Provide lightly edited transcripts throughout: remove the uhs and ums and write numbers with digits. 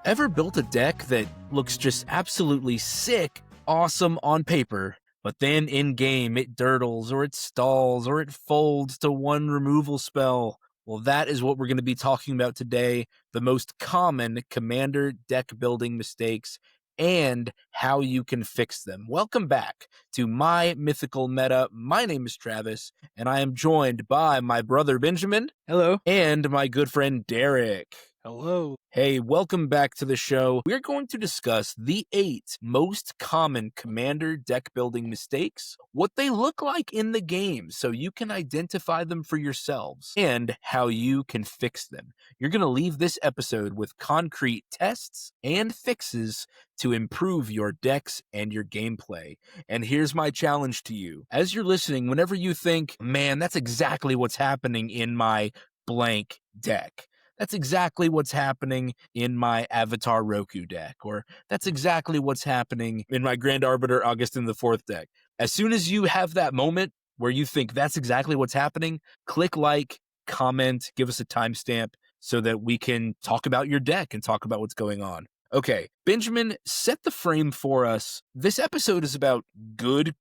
Ever built a deck that looks just absolutely sick, awesome on paper, but then in-game it dirtles or it stalls or it folds to one removal spell? Well, that is what we're going to be talking about today, the most common Commander deck building mistakes and how you can fix them. Welcome back to My Mythical Meta. My name is Travis, and I am joined by my brother Benjamin. Hello. And my good friend Derek. Hello. Hey, welcome back to the show. We're going to discuss the 8 most common Commander deck building mistakes, what they look like in the game so you can identify them for yourselves, and how you can fix them. You're going to leave this episode with concrete tests and fixes to improve your decks and your gameplay. And here's my challenge to you. As you're listening, whenever you think, man, that's exactly what's happening in my blank deck. That's exactly what's happening in my Avatar Roku deck, or that's exactly what's happening in my Grand Arbiter Augustin IV deck. As soon as you have that moment where you think that's exactly what's happening, click like, comment, give us a timestamp so that we can talk about your deck and talk about what's going on. Okay, Benjamin, set the frame for us. This episode is about good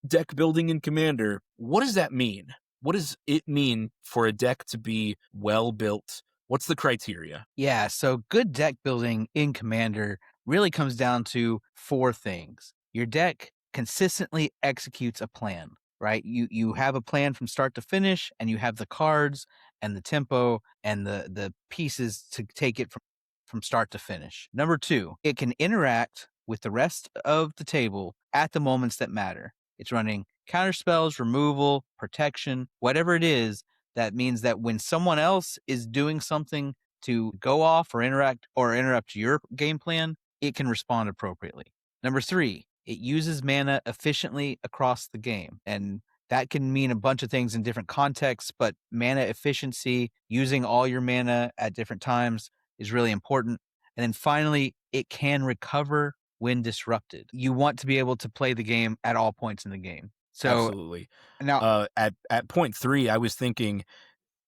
deck building in Commander. What does that mean? What does it mean for a deck to be well built? What's the criteria? Yeah, so good deck building in Commander really comes down to 4 things. Your deck consistently executes a plan, right? You have a plan from start to finish, and you have the cards and the tempo and the pieces to take it from start to finish. Number 2, it can interact with the rest of the table at the moments that matter. It's running counter spells, removal, protection, whatever it is. That means that when someone else is doing something to go off or interrupt your game plan, it can respond appropriately. Number 3, it uses mana efficiently across the game. And that can mean a bunch of things in different contexts, but mana efficiency, using all your mana at different times, is really important. And then finally, it can recover when disrupted. You want to be able to play the game at all points in the game. So absolutely. Now, at point 3, I was thinking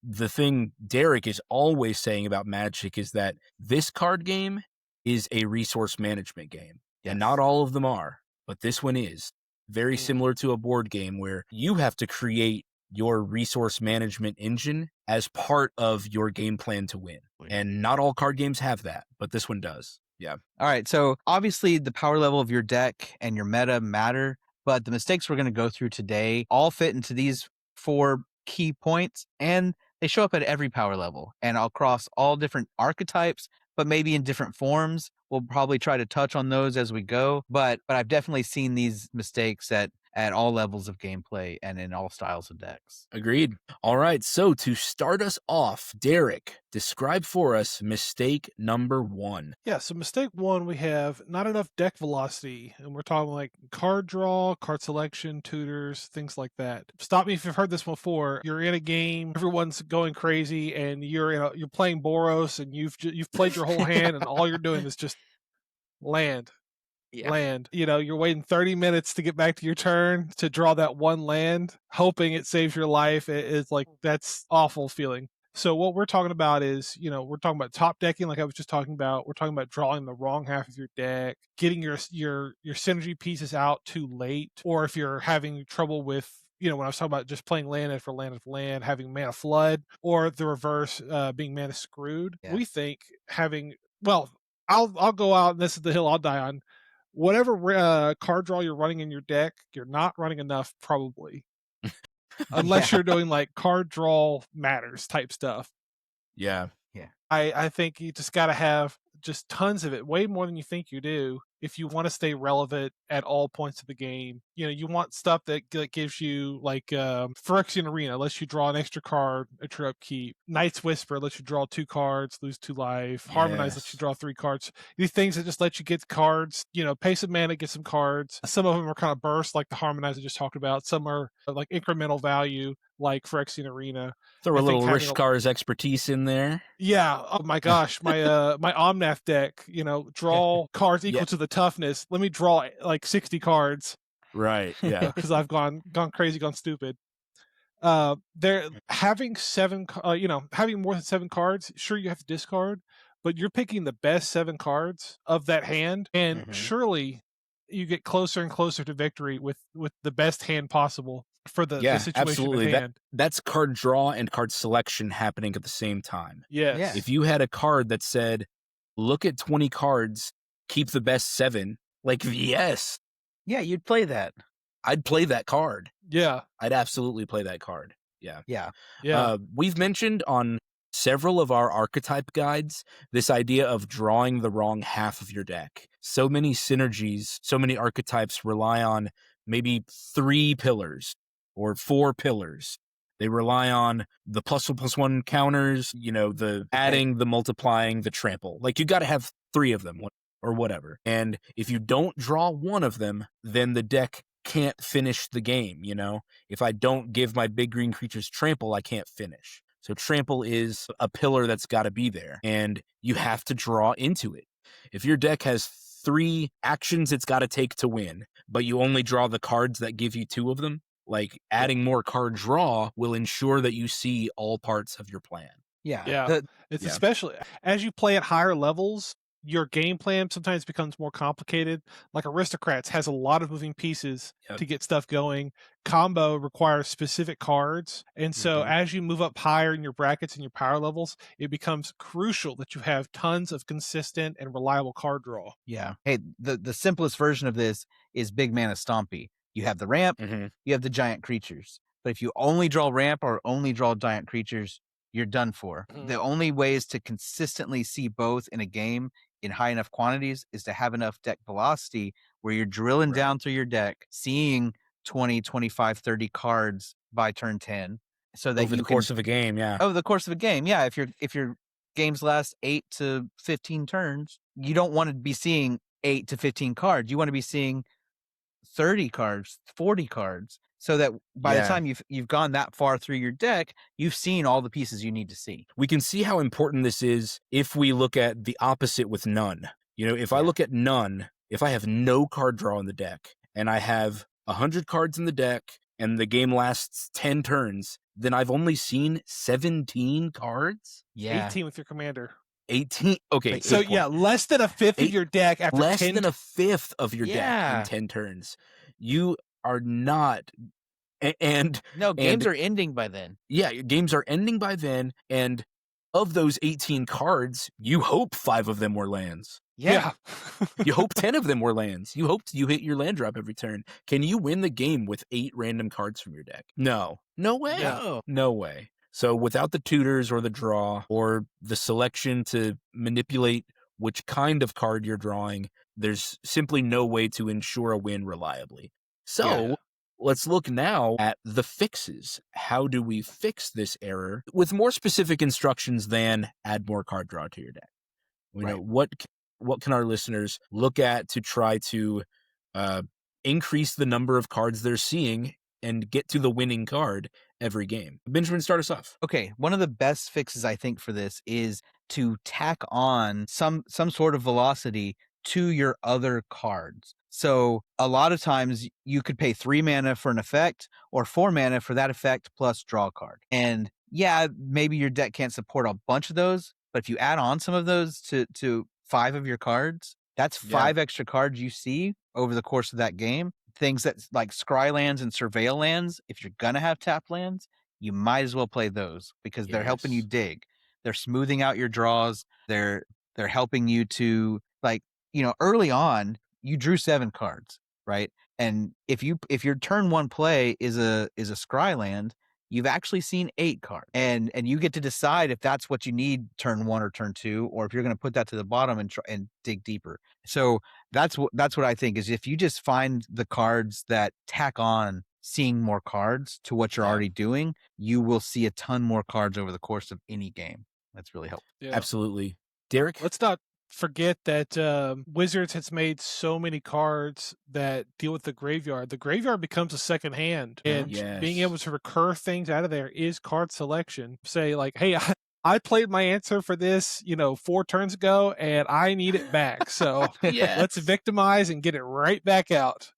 the thing Derek is always saying about Magic is that this card game is a resource management game. Yes. And not all of them are, but this one is. Very similar to a board game where you have to create your resource management engine as part of your game plan to win. And not all card games have that, but this one does. Yeah. All right. So obviously the power level of your deck and your meta matter, but the mistakes we're going to go through today all fit into these 4 key points, and they show up at every power level and across all different archetypes, but maybe in different forms. We'll probably try to touch on those as we go, but I've definitely seen these mistakes at all levels of gameplay and in all styles of decks. Agreed. All right, so to start us off, Derek, describe for us mistake number 1. Yeah, so mistake 1, we have not enough deck velocity, and we're talking like card draw, card selection, tutors, things like that. Stop me if you've heard this before. You're in a game, everyone's going crazy, and you're playing Boros, and you've played your whole hand, and all you're doing is just land. Yeah. Land. You're waiting 30 minutes to get back to your turn to draw that one land, hoping it saves your life. It's like, that's awful feeling. So what we're talking about is, we're talking about top decking, like I was just talking about. We're talking about drawing the wrong half of your deck, getting your synergy pieces out too late, or if you're having trouble with, when I was talking about just playing land after land after land, having mana flood, or the reverse, being mana screwed. Yeah. We think I'll go out, and this is the hill I'll die on. Whatever card draw you're running in your deck, you're not running enough probably. Unless you're doing like card draw matters type stuff. Yeah. Yeah. I think you just got to have just tons of it, way more than you think you do, if you want to stay relevant at all points of the game. You want stuff that gives you, like, Phyrexian Arena lets you draw an extra card at your upkeep. Night's Whisper lets you draw 2 cards, lose 2 life. Harmonize lets you draw 3 cards. These things that just let you get cards, pay some mana, get some cards. Some of them are kind of burst, like the Harmonize I just talked about. Some are like incremental value, like Phyrexian Arena. Throw a little Rishkar's expertise in there. Yeah. Oh my gosh. My my Omnath deck, draw cards equal to the toughness. Let me draw like 60 cards. Right. Yeah. because I've gone crazy, gone stupid. They're having having more than 7 cards. Sure, you have to discard, but you're picking the best 7 cards of that hand, and surely you get closer and closer to victory with the best hand possible for the Yeah, situation absolutely. at hand. That's card draw and card selection happening at the same time. Yes. Yeah. If you had a card that said, look at 20 cards, keep the best 7, like, yes, Yeah, you'd play that. I'd play that card. Yeah. I'd absolutely play that card. Yeah. Yeah. Yeah. We've mentioned on several of our archetype guides this idea of drawing the wrong half of your deck. So many synergies, so many archetypes rely on maybe 3 pillars or 4 pillars. They rely on the +1/+1 counters, the adding, the multiplying, the trample. Like, you got to have 3 of them or whatever. And if you don't draw one of them, then the deck can't finish the game. If I don't give my big green creatures trample, I can't finish. So trample is a pillar that's got to be there, and you have to draw into it. If your deck has 3 actions it's got to take to win, but you only draw the cards that give you 2 of them, like, adding more card draw will ensure that you see all parts of your plan. Yeah. Yeah. It's especially as you play at higher levels, your game plan sometimes becomes more complicated. Like Aristocrats has a lot of moving pieces to get stuff going. Combo requires specific cards. And so as you move up higher in your brackets and your power levels, it becomes crucial that you have tons of consistent and reliable card draw. Yeah. Hey, the simplest version of this is Big Mana Stompy. You have the ramp, you have the giant creatures. But if you only draw ramp or only draw giant creatures, you're done for. The only ways to consistently see both in a game in high enough quantities is to have enough deck velocity where you're drilling down through your deck, seeing 20, 25, 30 cards by turn 10. So that over the course of a game, over the course of a game, yeah. If your games last 8 to 15 turns, you don't want to be seeing 8 to 15 cards. You want to be seeing 30 cards, 40 cards, so that by the time you've gone that far through your deck, you've seen all the pieces you need to see. We can see how important this is if we look at the opposite with none. If I look at none, if I have no card draw in the deck and I have 100 cards in the deck and the game lasts 10 turns, then I've only seen 17 cards? Yeah. 18 with your commander. 18. Okay. So less than a fifth of your deck after less 10 than a fifth of your deck in 10 turns. You are not. And no, games are ending by then. Yeah, games are ending by then. And of those 18 cards, you hope 5 of them were lands. Yeah. You hope 10 of them were lands. You hope you hit your land drop every turn. Can you win the game with 8 random cards from your deck? No. No way. No way. So without the tutors or the draw or the selection to manipulate which kind of card you're drawing, there's simply no way to ensure a win reliably. So let's look now at the fixes. How do we fix this error with more specific instructions than add more card draw to your deck? What can our listeners look at to try to increase the number of cards they're seeing and get to the winning card every game? Benjamin, start us off. Okay, one of the best fixes I think for this is to tack on some sort of velocity to your other cards. So a lot of times you could pay 3 mana for an effect or 4 mana for that effect plus draw a card. And maybe your deck can't support a bunch of those, but if you add on some of those to 5 of your cards, that's 5 extra cards you see over the course of that game. Things that like scry lands and surveil lands, if you're gonna have tap lands, you might as well play those because they're helping you dig. They're smoothing out your draws. They're helping you to, like, early on you drew 7 cards, right? And if your turn 1 play is a scry land, you've actually seen 8 cards, and you get to decide if that's what you need turn 1 or turn 2, or if you're going to put that to the bottom and dig deeper. So that's what I think is, if you just find the cards that tack on seeing more cards to what you're already doing, you will see a ton more cards over the course of any game. That's really helpful. Yeah. Absolutely. Derek? Let's not forget that Wizards has made so many cards that deal with the graveyard. The graveyard becomes a second hand, and being able to recur things out of there is card selection. Say like, hey, I played my answer for this, 4 turns ago, and I need it back. So let's victimize and get it right back out.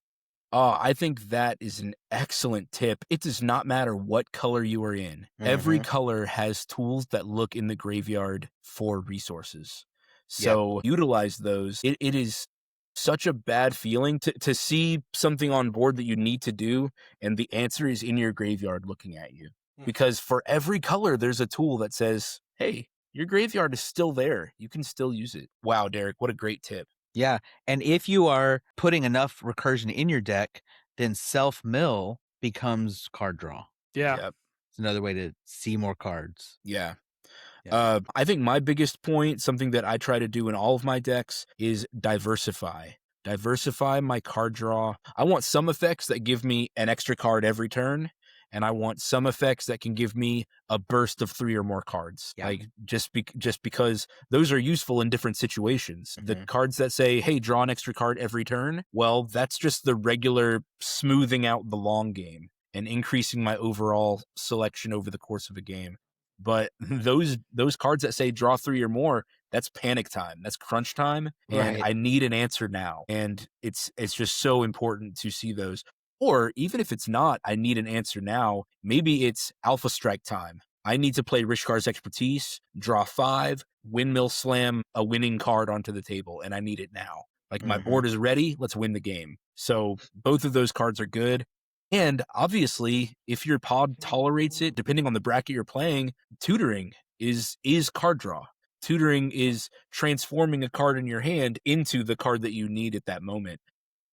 I think that is an excellent tip. It does not matter what color you are in. Every color has tools that look in the graveyard for resources. So utilize those. It is such a bad feeling to see something on board that you need to do, and the answer is in your graveyard looking at you. Because for every color, there's a tool that says, hey, your graveyard is still there. You can still use it. Wow, Derek, what a great tip. Yeah, and if you are putting enough recursion in your deck, then self-mill becomes card draw. Yeah. Yep. It's another way to see more cards. Yeah. Yeah. I think my biggest point, something that I try to do in all of my decks, is diversify. Diversify my card draw. I want some effects that give me an extra card every turn, and I want some effects that can give me a burst of 3 or more cards. Yeah. Like just because those are useful in different situations. The cards that say, hey, draw an extra card every turn, well, that's just the regular smoothing out the long game and increasing my overall selection over the course of a game. But those cards that say draw 3 or more, that's panic time. That's crunch time. And Right. I need an answer now. And it's just so important to see those. Or even if it's not, I need an answer now. Maybe it's Alpha Strike time. I need to play Rishkar's Expertise, draw 5, windmill slam a winning card onto the table, and I need it now. Like my board is ready, let's win the game. So both of those cards are good. And obviously, if your pod tolerates it, depending on the bracket you're playing, tutoring is card draw. Tutoring is transforming a card in your hand into the card that you need at that moment.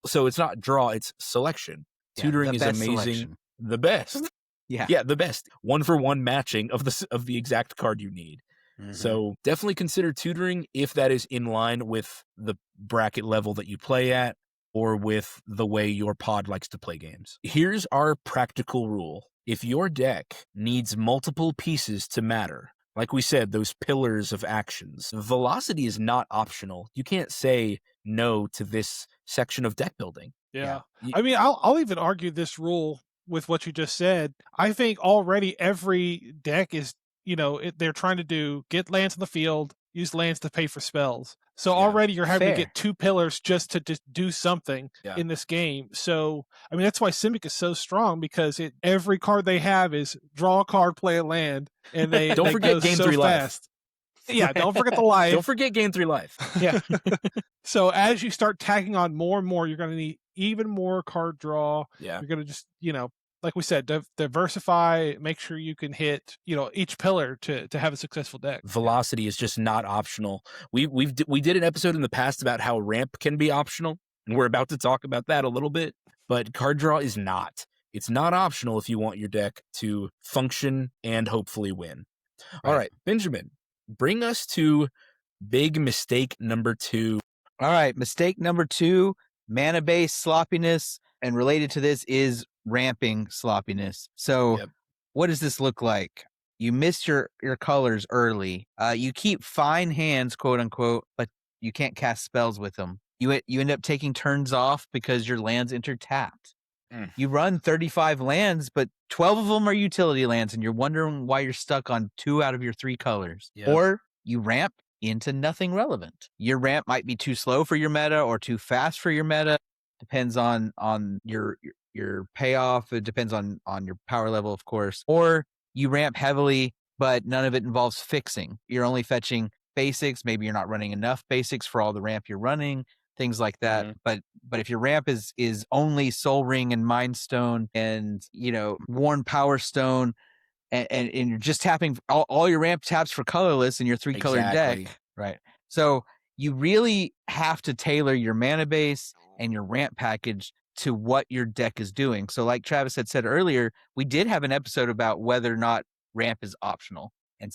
So it's not draw, it's selection. Tutoring is amazing. Selection. The best. Yeah. The best. 1-for-1 matching of the exact card you need. So definitely consider tutoring if that is in line with the bracket level that you play at, or with the way your pod likes to play games. Here's our practical rule. If your deck needs multiple pieces to matter, like we said, those pillars of actions, velocity is not optional. You can't say no to this section of deck building. Yeah. I mean, I'll even argue this rule with what you just said. I think already every deck is, they're trying to get lands on the field, use lands to pay for spells. So already you're having to get 2 pillars just to do something in this game. So, I mean, that's why Simic is so strong, because every card they have is draw a card, play a land, and they don't forget game 3 fast. Yeah, don't forget the life. Don't forget game 3 life. Yeah. So as you start tagging on more and more, you're going to need even more card draw. Yeah. You're going to just, like we said, diversify, make sure you can hit, each pillar to have a successful deck. Velocity is just not optional. We did an episode in the past about how ramp can be optional, and we're about to talk about that a little bit, but card draw is not. It's not optional if you want your deck to function and hopefully win. All right, Benjamin, bring us to big mistake number 2. All right, mistake number 2, mana-based sloppiness, and related to this is ramping sloppiness. So what does this look like? You miss your colors early. You keep fine hands, quote unquote, but you can't cast spells with them. You end up taking turns off because your lands enter tapped. You run 35 lands, but 12 of them are utility lands, and you're wondering why you're stuck on 2 out of your 3 colors. Or you ramp into nothing relevant. Your ramp might be too slow for your meta or too fast for your meta. Depends on your payoff. It depends on your power level, of course. Or you ramp heavily, but none of it involves fixing. You're only fetching basics. Maybe you're not running enough basics for all the ramp you're running, things like that. But if your ramp is only Soul Ring and Mind Stone and, Worn Power Stone, and you're just tapping all your ramp taps for colorless in your 3-colored deck. Right. So you really have to tailor your mana base and your ramp package to what your deck is doing. So like Travis had said earlier, we did have an episode about whether or not ramp is optional. And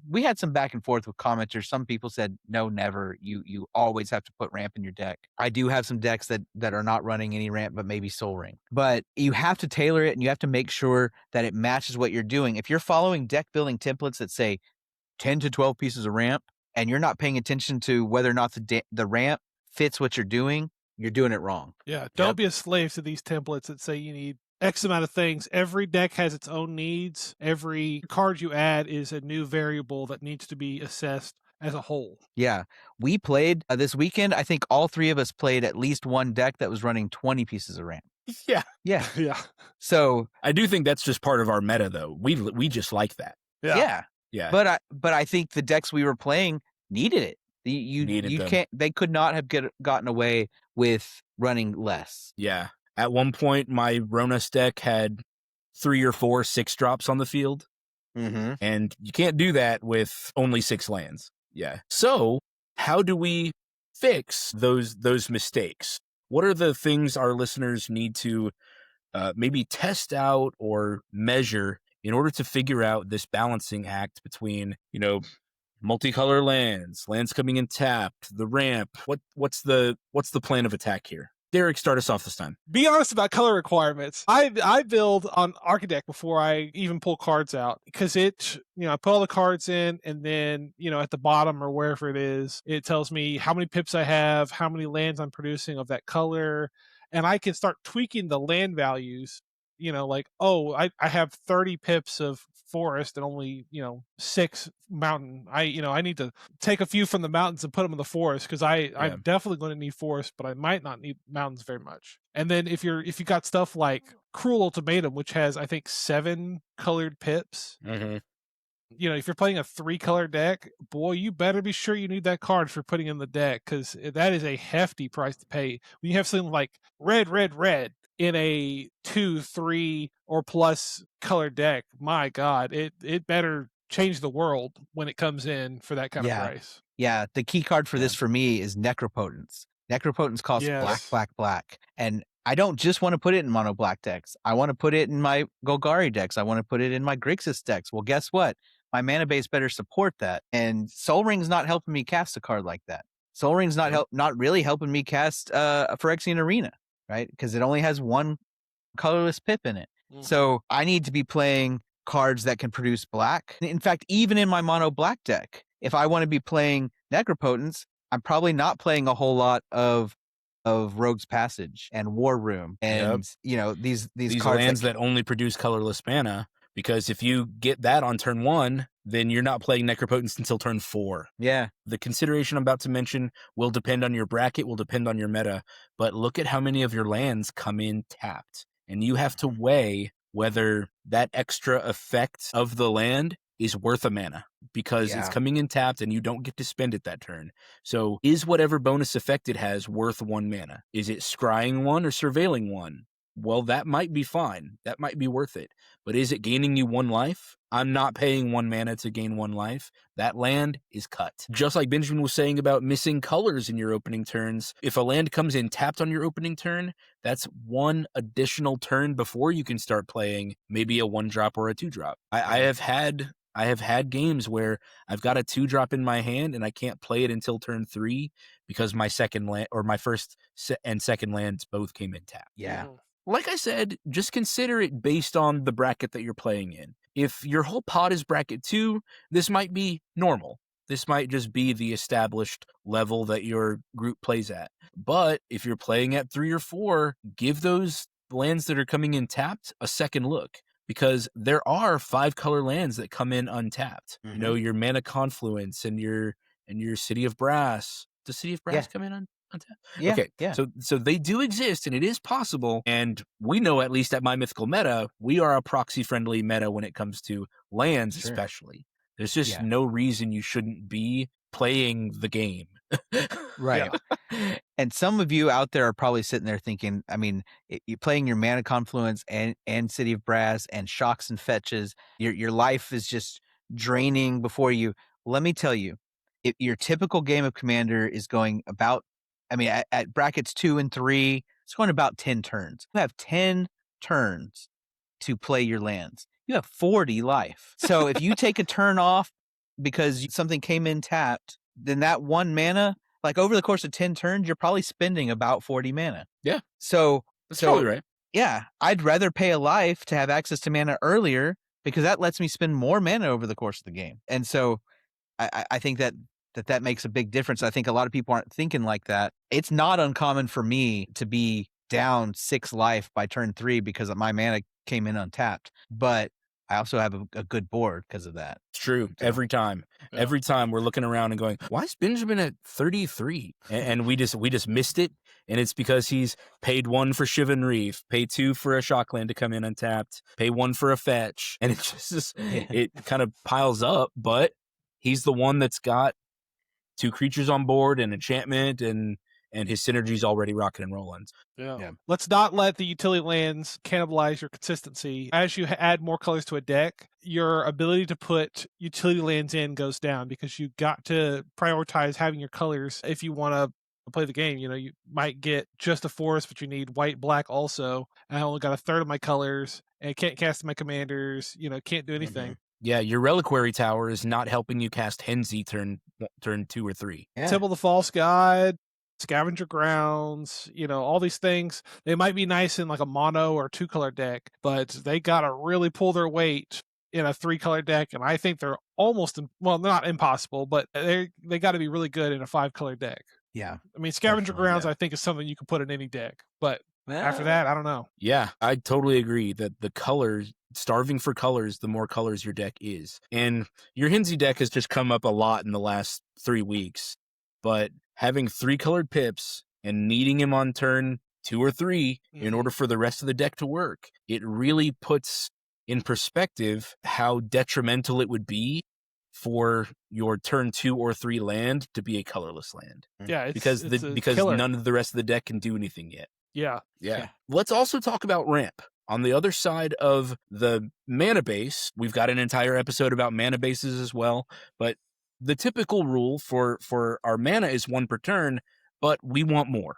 we had some back and forth with commenters. Some people said, no, never. You always have to put ramp in your deck. I do have some decks that are not running any ramp, but maybe Soul Ring. But you have to tailor it, and you have to make sure that it matches what you're doing. If you're following deck building templates that say 10 to 12 pieces of ramp, and you're not paying attention to whether or not the ramp fits what you're doing it wrong. Yeah, don't be a slave to these templates that say you need X amount of things. Every deck has its own needs. Every card you add is a new variable that needs to be assessed as a whole. Yeah. We played this weekend. I think all three of us played at least one deck that was running 20 pieces of ramp. Yeah. Yeah. Yeah. So I do think that's just part of our meta, though. We just like that. yeah. Yeah. But I think the decks we were playing needed it. Needed You them. can't. They could not have gotten away with running less. Yeah. At one point, my Ronas deck had 3 or 4 6-drops on the field, Mm-hmm. and you can't do that with only 6 lands. Yeah. So how do we fix those mistakes? What are the things our listeners need to maybe test out or measure in order to figure out this balancing act between, multicolor lands coming in tapped, the ramp? What's the plan of attack here? Derek, start us off this time. Be honest about color requirements. I build on Architect before I even pull cards out, because I put all the cards in, and then, at the bottom or wherever it is, it tells me how many pips I have, how many lands I'm producing of that color, and I can start tweaking the land values. Like, I have 30 pips of forest and only 6 mountain. I need to take a few from the mountains and put them in the forest, because I'm definitely going to need forest, but I might not need mountains very much. And then if you got stuff like Cruel Ultimatum, which has, I think, 7 colored pips. Mm-hmm. If you're playing a 3-color deck, boy, you better be sure you need that card for putting in the deck, because that is a hefty price to pay. When you have something like red in a 2, 3, or plus color deck, my God, it better change the world when it comes in for that kind of price. Yeah, the key card for this for me is Necropotence. Necropotence costs black. And I don't just want to put it in mono black decks. I want to put it in my Golgari decks. I want to put it in my Grixis decks. Well, guess what? My mana base better support that. And Sol Ring's not helping me cast a card like that. Sol Ring's not really helping me cast a Phyrexian Arena, right? Because it only has 1 colorless pip in it. Mm-hmm. So I need to be playing cards that can produce black. In fact, even in my mono black deck, if I want to be playing Necropotence, I'm probably not playing a whole lot of Rogue's Passage and War Room and these cards lands that only produce colorless mana. Because if you get that on turn 1, then you're not playing Necropotence until turn 4. Yeah. The consideration I'm about to mention will depend on your bracket, will depend on your meta, but look at how many of your lands come in tapped. And you have to weigh whether that extra effect of the land is worth a mana, because it's coming in tapped and you don't get to spend it that turn. So is whatever bonus effect it has worth 1 mana? Is it scrying 1 or surveilling 1? Well, that might be fine. That might be worth it. But is it gaining you 1 life? I'm not paying 1 mana to gain 1 life. That land is cut. Just like Benjamin was saying about missing colors in your opening turns, if a land comes in tapped on your opening turn, that's 1 additional turn before you can start playing maybe a 1-drop or a 2-drop. I have had games where I've got a 2-drop in my hand and I can't play it until turn 3 because my second land or my first and second lands both came in tapped. Yeah. Like I said, just consider it based on the bracket that you're playing in. If your whole pot is bracket 2, this might be normal. This might just be the established level that your group plays at. But if you're playing at 3 or 4, give those lands that are coming in tapped a second look, because there are 5-color lands that come in untapped. Mm-hmm. Your Mana Confluence and your City of Brass. Does City of Brass come in untapped? Yeah. Okay. Yeah. So they do exist, and it is possible. And we know, at least at My Mythical Meta, we are a proxy-friendly meta when it comes to lands, especially. There's just no reason you shouldn't be playing the game. Right. Yeah. And some of you out there are probably sitting there thinking, I mean, you're playing your Mana Confluence and City of Brass and Shocks and Fetches. Your life is just draining before you. Let me tell you, your typical game of Commander is going about, at brackets 2 and 3, it's going about 10 turns. You have 10 turns to play your lands. You have 40 life. So if you take a turn off because something came in tapped, then that 1 mana, like over the course of 10 turns, you're probably spending about 40 mana. Yeah. So that's probably right. Yeah. I'd rather pay a life to have access to mana earlier, because that lets me spend more mana over the course of the game. And so I think that makes a big difference. I think a lot of people aren't thinking like that. It's not uncommon for me to be down 6 life by turn 3 because my mana came in untapped. But I also have a good board because of that. It's true. So, every time we're looking around and going, why is Benjamin at 33? And we just missed it. And it's because he's paid 1 for Shivan Reef, pay 2 for a Shockland to come in untapped, pay 1 for a fetch. And it just, it kind of piles up, but he's the one that's got 2 creatures on board and enchantment, and his synergy's already rocking and rolling. Yeah. Let's not let the utility lands cannibalize your consistency. As you add more colors to a deck, your ability to put utility lands in goes down because you got to prioritize having your colors if you want to play the game. You might get just a forest, but you need white, black also. And I only got a third of my colors and can't cast my commanders, can't do anything. Mm-hmm. Yeah, your Reliquary Tower is not helping you cast Henzi turn 2 or 3. Yeah. Temple of the False God, Scavenger Grounds, all these things. They might be nice in like a mono or 2-color deck, but they got to really pull their weight in a 3-color deck. And I think they're almost, not impossible, but they got to be really good in a 5-color deck. Yeah. I mean, Scavenger Grounds, I think, is something you can put in any deck, but after that, I don't know. Yeah, I totally agree that the colors, starving for colors, the more colors your deck is. And your Henzi deck has just come up a lot in the last 3 weeks. But having 3-colored pips and needing him on turn 2 or 3 in order for the rest of the deck to work, it really puts in perspective how detrimental it would be for your turn 2 or 3 land to be a colorless land. Yeah, because killer. None of the rest of the deck can do anything yet. Yeah. Let's also talk about ramp. On the other side of the mana base, we've got an entire episode about mana bases as well, but the typical rule for our mana is 1 per turn, but we want more.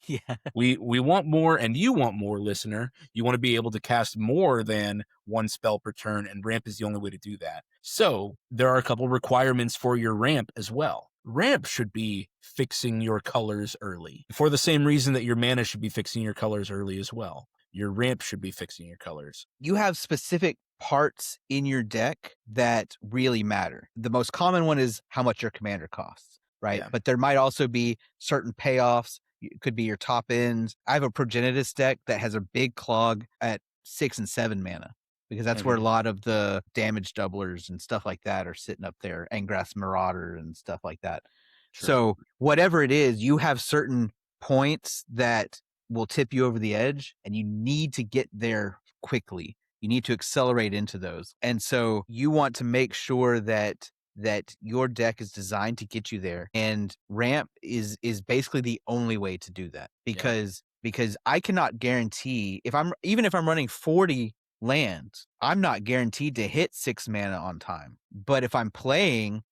Yeah. We want more, and you want more, listener. You want to be able to cast more than 1 spell per turn, and ramp is the only way to do that. So there are a couple requirements for your ramp as well. Ramp should be fixing your colors early, for the same reason that your mana should be fixing your colors early as well. Your ramp should be fixing your colors. You have specific parts in your deck that really matter. The most common one is how much your commander costs, right? Yeah. But there might also be certain payoffs. It could be your top ends. I have a Progenitus deck that has a big clog at 6 and 7 mana, because that's where a lot of the damage doublers and stuff like that are sitting up there, Engrass Marauder and stuff like that. Sure. So whatever it is, you have certain points that will tip you over the edge, and you need to get there quickly. You need to accelerate into those. And so you want to make sure that your deck is designed to get you there. And ramp is basically the only way to do that, because I cannot guarantee if I'm running 40 lands, I'm not guaranteed to hit 6 mana on time. But if I'm playing,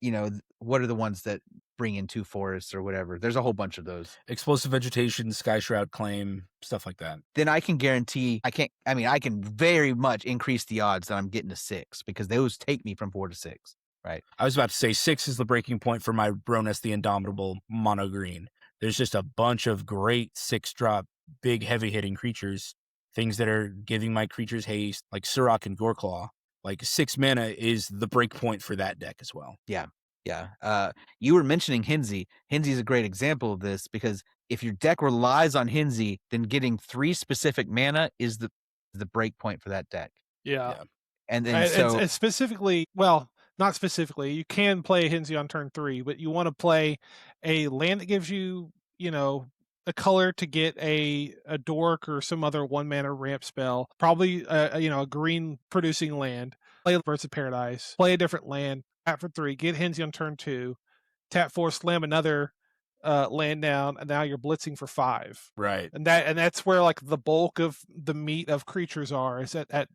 what are the ones that bring in 2 forests or whatever? There's a whole bunch of those. Explosive Vegetation, Sky Shroud Claim, stuff like that. Then I can guarantee I can very much increase the odds that I'm getting to 6, because those take me from 4 to 6. Right. I was about to say 6 is the breaking point for my Bronus the Indomitable mono green. There's just a bunch of great 6-drop, big, heavy-hitting creatures, things that are giving my creatures haste, like Surrak and Goreclaw. Like 6 mana is the break point for that deck as well. Yeah. You were mentioning Henzi. Henzi is a great example of this, because if your deck relies on Henzi, then getting 3 specific mana is the break point for that deck. Yeah. And then it's specifically, well, not specifically, you can play Henzi on turn 3, but you want to play a land that gives you, a color to get a dork or some other 1-mana ramp spell, probably a green producing land. Play Birds of Paradise, play a different land, tap for 3, get Henzi on turn 2, tap 4, slam another land down, and now you're blitzing for 5. Right. And that's where like the bulk of the meat of creatures is at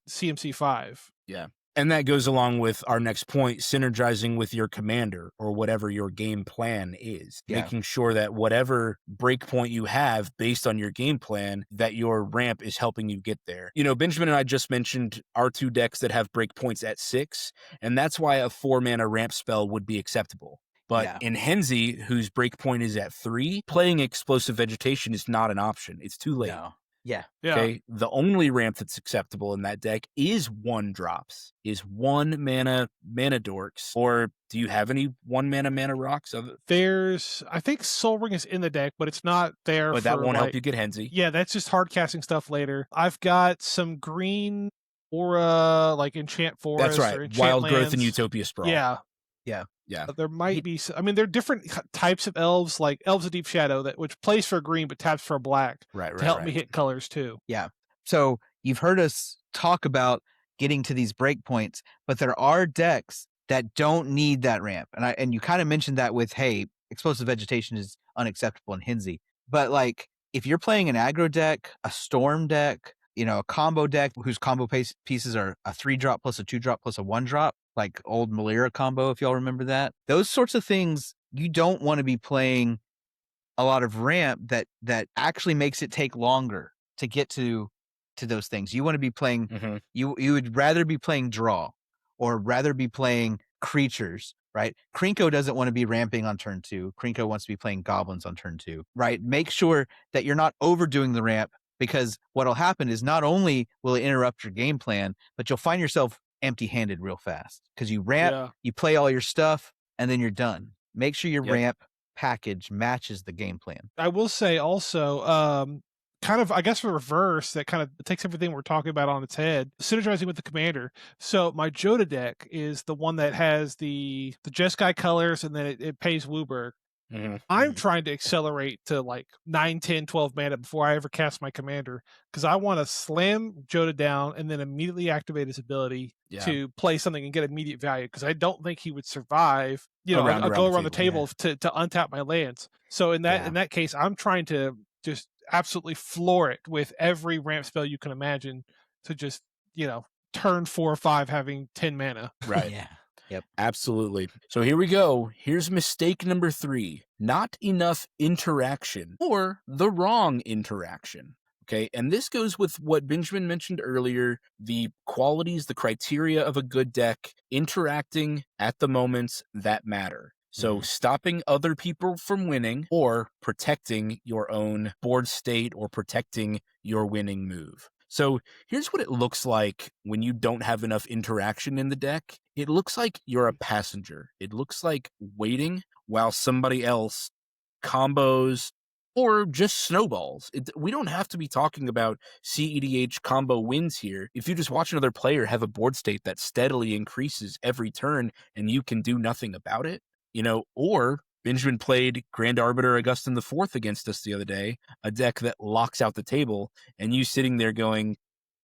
CMC 5. Yeah. And that goes along with our next point, synergizing with your commander or whatever your game plan is. Yeah. Making sure that whatever breakpoint you have based on your game plan, that your ramp is helping you get there. Benjamin and I just mentioned our 2 decks that have breakpoints at 6, and that's why a 4-mana ramp spell would be acceptable. But in Henzi, whose breakpoint is at 3, playing Explosive Vegetation is not an option. It's too late. No. Yeah. Okay. The only ramp that's acceptable in that deck is 1-drops, is 1-mana dorks. Or do you have any 1-mana rocks? I think Soul Ring is in the deck, but it's not there. But that won't help you get Henzi. Yeah, that's just hard casting stuff later. I've got some green Aura, like Enchant Forest That's right. or Enchant Wild Growth and Lands. Utopia Sprawl. Yeah. Yeah. There might be. I mean, there are different types of elves, like Elves of Deep Shadow, which plays for a green but taps for a black Right. to help me hit colors too. Yeah. So you've heard us talk about getting to these breakpoints, but there are decks that don't need that ramp. And you kind of mentioned that with, hey, Explosive Vegetation is unacceptable in Hinsey. But like, if you're playing an aggro deck, a storm deck, a combo deck whose combo pieces are a 3-drop plus a 2-drop plus a 1-drop, like old Malira combo, if y'all remember that. Those sorts of things, you don't want to be playing a lot of ramp that actually makes it take longer to get to those things. You want to be playing, you would rather be playing draw or rather be playing creatures, right? Krinko doesn't want to be ramping on turn 2. Krinko wants to be playing goblins on turn 2, right? Make sure that you're not overdoing the ramp, because what'll happen is not only will it interrupt your game plan, but you'll find yourself empty-handed real fast because you ramp, you play all your stuff, and then you're done. Make sure your ramp package matches the game plan. I will say also, kind of, I guess, for reverse, that kind of takes everything we're talking about on its head, synergizing with the commander. So my Joda deck is the one that has the Jeskai colors, and then it pays Wooburg. I'm trying to accelerate to like 9, 10, 12 mana before I ever cast my commander, because I want to slam Joda down and then immediately activate his ability to play something and get immediate value, because I don't think he would survive. I'll go around the table to untap my lands. So in that case, I'm trying to just absolutely floor it with every ramp spell you can imagine to just, turn 4 or 5 having 10 mana. Right. Yeah. Yep. Absolutely. So here we go. Here's mistake number 3. Not enough interaction, or the wrong interaction. Okay, and this goes with what Benjamin mentioned earlier, the qualities, the criteria of a good deck, interacting at the moments that matter. So stopping other people from winning, or protecting your own board state, or protecting your winning move. So here's what it looks like when you don't have enough interaction in the deck. It looks like you're a passenger. It looks like waiting while somebody else combos or just snowballs. We don't have to be talking about CEDH combo wins here. If you just watch another player have a board state that steadily increases every turn and you can do nothing about it, or Benjamin played Grand Arbiter Augustin IV against us the other day, a deck that locks out the table, and you sitting there going,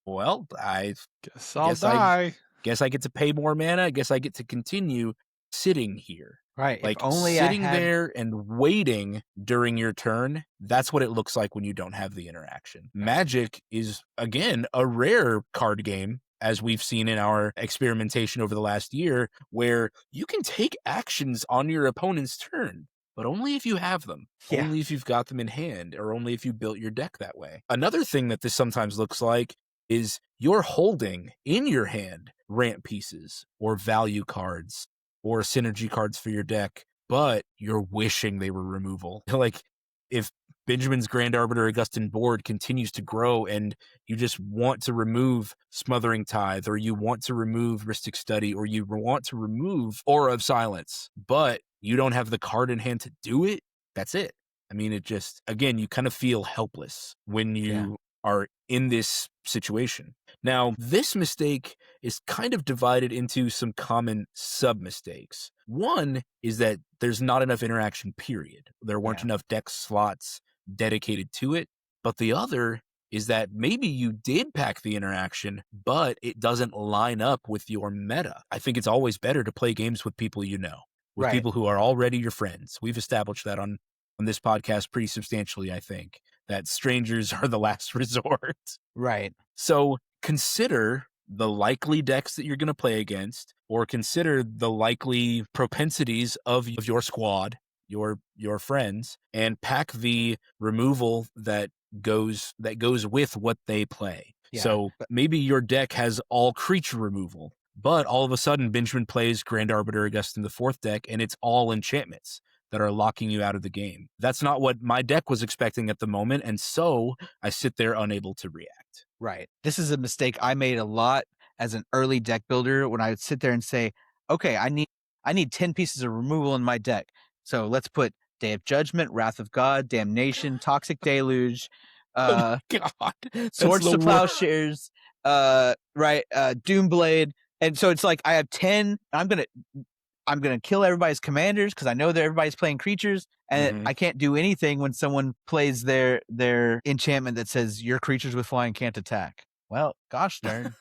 well, I guess I'll die. Guess I get to pay more mana. I guess I get to continue sitting here. Right. Like sitting there and waiting during your turn. That's what it looks like when you don't have the interaction. Magic is, again, a rare card game, as we've seen in our experimentation over the last year, where you can take actions on your opponent's turn, but only if you have them, only if you've got them in hand, or only if you built your deck that way. Another thing that this sometimes looks like is you're holding in your hand ramp pieces or value cards or synergy cards for your deck, but you're wishing they were removal. Like, if Benjamin's Grand Arbiter Augustin board continues to grow and you just want to remove Smothering Tithe, or you want to remove Rhystic Study, or you want to remove Aura of Silence, but you don't have the card in hand to do it, that's it. I mean, it just, again, you kind of feel helpless when you are in this situation. Now, this mistake is kind of divided into some common sub-mistakes. One is that there's not enough interaction, period. There weren't enough deck slots dedicated to it. But the other is that maybe you did pack the interaction, but it doesn't line up with your meta. I think it's always better to play games with people you know, with people who are already your friends. We've established that on this podcast pretty substantially, I think, that strangers are the last resort. Right. So consider the likely decks that you're going to play against, or consider the likely propensities of your squad, your friends, and pack the removal that goes with what they play. So maybe your deck has all creature removal, but all of a sudden Benjamin plays Grand Arbiter Augustin IV deck, and it's all enchantments that are locking you out of the game. That's not what my deck was expecting at the moment, and so I sit there unable to react. Right. This is a mistake I made a lot as an early deck builder, when I would sit there and say, okay, I need 10 pieces of removal in my deck. So let's put Day of Judgment, Wrath of God, Damnation, Toxic Deluge, Oh my God. Swords to Plowshares, Doomblade. And so it's like I have 10. I'm gonna kill everybody's commanders because I know that everybody's playing creatures, and I can't do anything when someone plays their enchantment that says your creatures with flying can't attack. Well, gosh darn.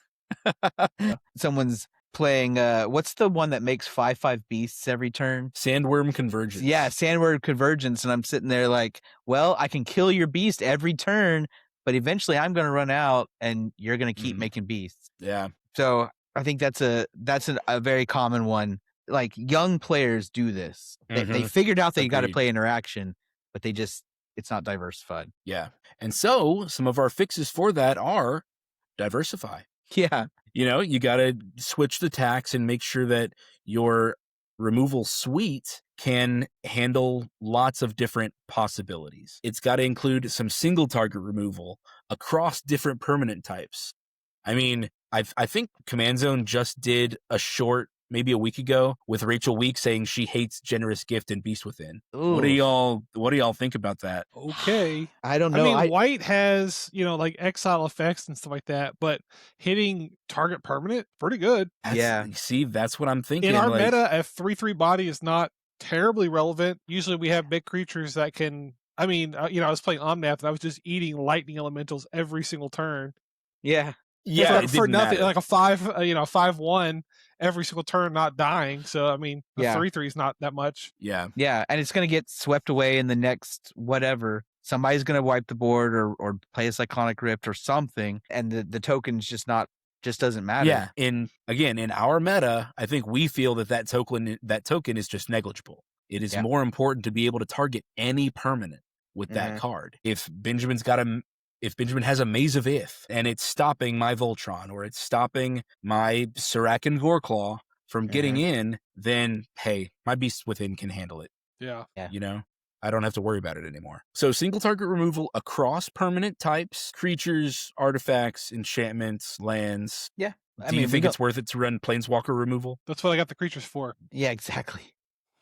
Someone's playing what's the one that makes 5/5 beasts every turn? Sandworm Convergence. Yeah, Sandworm Convergence, and I'm sitting there like, well, I can kill your beast every turn, but eventually I'm going to run out, and you're going to keep making beasts. Yeah. So I think that's a very common one. Like young players do this. They figured out that you got to play interaction, but it's not diversified. Yeah. And so some of our fixes for that are diversify. Yeah. You got to switch the tax and make sure that your removal suite can handle lots of different possibilities. It's got to include some single target removal across different permanent types. I mean, I think Command Zone just did a short maybe a week ago with Rachel Week saying she hates Generous Gift and Beast Within. Ooh. What do y'all think about that? Okay. I don't know. I mean, white has, like exile effects and stuff like that, but hitting target permanent, pretty good. See, that's what I'm thinking. In our meta, a 3/3 body is not terribly relevant. Usually we have big creatures that can, I was playing Omnath and I was just eating lightning elementals every single turn. Yeah. Yeah, for nothing, matter. Like a 5/1 every single turn, not dying. So a 3/3 is not that much. Yeah, and it's gonna get swept away in the next whatever. Somebody's gonna wipe the board or play a Cyclonic Rift or something, and the token's just doesn't matter. Yeah, in our meta, I think we feel that token is just negligible. It is more important to be able to target any permanent with that card. If Benjamin has a Maze of Ith and it's stopping my Voltron or it's stopping my Sirac and Goreclaw from getting in, then hey, my Beast Within can handle it. Yeah. I don't have to worry about it anymore. So single target removal across permanent types, creatures, artifacts, enchantments, lands. Yeah. Do you think it's worth it to run Planeswalker removal? That's what I got the creatures for. Yeah, exactly.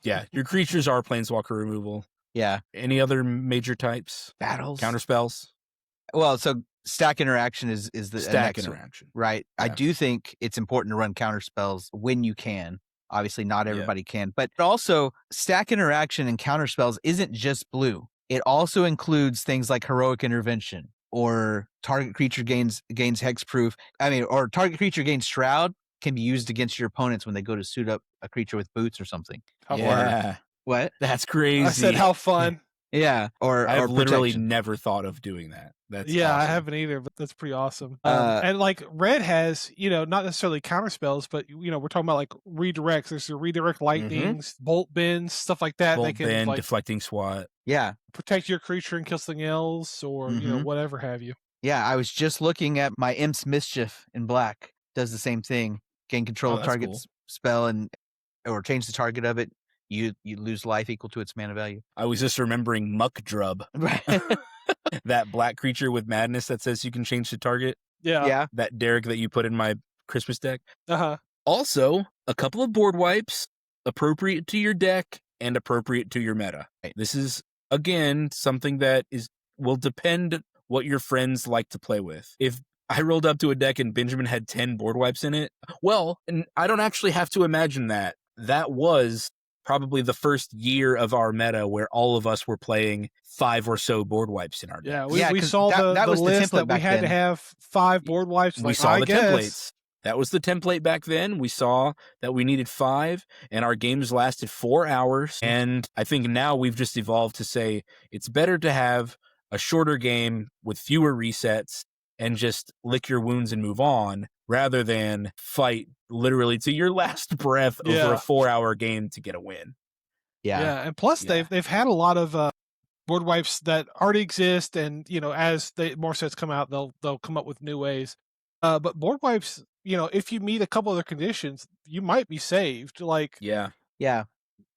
Yeah, your creatures are Planeswalker removal. Yeah. Any other major types? Battles? Counterspells? Well, so stack interaction is the stack interaction, right? Yeah. I do think it's important to run counterspells when you can. Obviously, not everybody can, but also stack interaction and counterspells isn't just blue. It also includes things like heroic intervention or target creature gains hexproof. Or target creature gains shroud can be used against your opponents when they go to suit up a creature with boots or something. How fun. What? That's crazy. I said how fun. Yeah, I've literally protection. never thought of doing that. That's awesome. I haven't either, but that's pretty awesome. And like red has, not necessarily counter spells, but we're talking about like redirects. There's the redirect lightnings, bolt bends, stuff like that. Bolt bend, deflecting swat. Yeah, protect your creature and kill something else, or whatever have you. Yeah, I was just looking at my Imp's Mischief in black. Does the same thing. Gain control of target's spell or change the target of it. You lose life equal to its mana value. I was just remembering Muck Drub. Right. That black creature with madness that says you can change the target. Yeah. That Derek that you put in my Christmas deck. Uh-huh. Also, a couple of board wipes appropriate to your deck and appropriate to your meta. This is, again, something that will depend what your friends like to play with. If I rolled up to a deck and Benjamin had 10 board wipes in it, well, and I don't actually have to imagine that. That was probably the first year of our meta where all of us were playing 5 or so board wipes in our deck. Yeah, we saw the was list the template that we had to have 5 board wipes. We saw the templates. That was the template back then. We saw that we needed 5, and our games lasted 4 hours. And I think now we've just evolved to say it's better to have a shorter game with fewer resets and just lick your wounds and move on, rather than fight literally to your last breath over a 4-hour game to get a win. Yeah, and plus they've had a lot of board wipes that already exist, and as more sets come out, they'll come up with new ways. But board wipes, if you meet a couple other conditions, you might be saved. Yeah.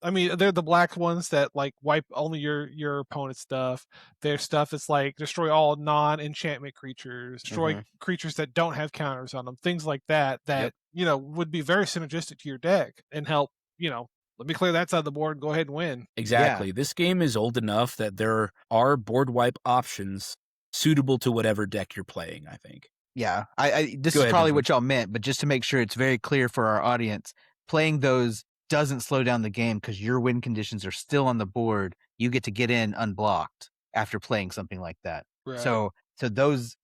I mean, they're the black ones that wipe only your opponent's stuff. Their stuff is like destroy all non-enchantment creatures, destroy creatures that don't have counters on them, things like that would be very synergistic to your deck and help, let me clear that side of the board and go ahead and win. Exactly. Yeah. This game is old enough that there are board wipe options suitable to whatever deck you're playing, I think. Yeah, this Go is ahead, probably Benjamin. what y'all meant, but just to make sure it's very clear for our audience, playing those doesn't slow down the game because your win conditions are still on the board. You get to get in unblocked after playing something like that. Right. So those,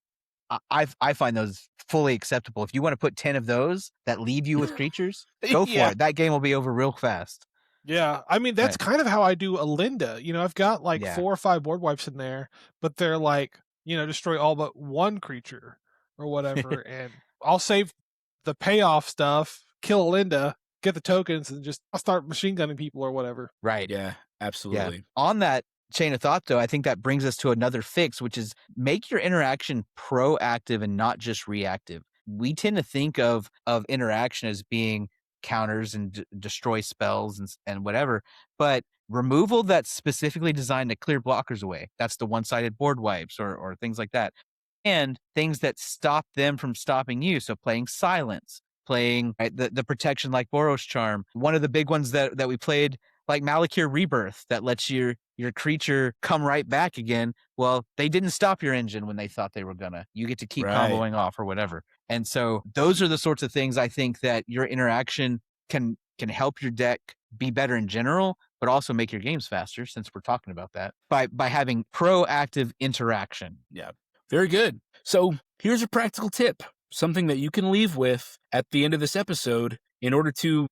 I find those fully acceptable. If you want to put 10 of those that leave you with creatures, go for Yeah. it. That game will be over real fast. Yeah, I mean, that's Right. kind of how I do Alinda. I've got like Yeah. 4 or 5 board wipes in there, but they're like, destroy all but one creature or whatever, and I'll save the payoff stuff, kill Alinda, get the tokens, and I'll start machine gunning people or whatever. Right. Yeah, Yeah. absolutely. On that chain of thought, though, I think that brings us to another fix, which is make your interaction proactive and not just reactive. We tend to think of interaction as being counters and destroy spells and whatever, but removal that's specifically designed to clear blockers away. That's the one-sided board wipes or things like that. And things that stop them from stopping you. So playing silence, playing the protection like Boros Charm. One of the big ones that we played, like Malakir Rebirth, that lets your creature come right back again. Well, they didn't stop your engine when they thought they were gonna. You get to keep comboing off or whatever. And so those are the sorts of things I think that your interaction can help your deck be better in general, but also make your games faster, since we're talking about that, by having proactive interaction. Yeah. Very good. So here's a practical tip, something that you can leave with at the end of this episode in order to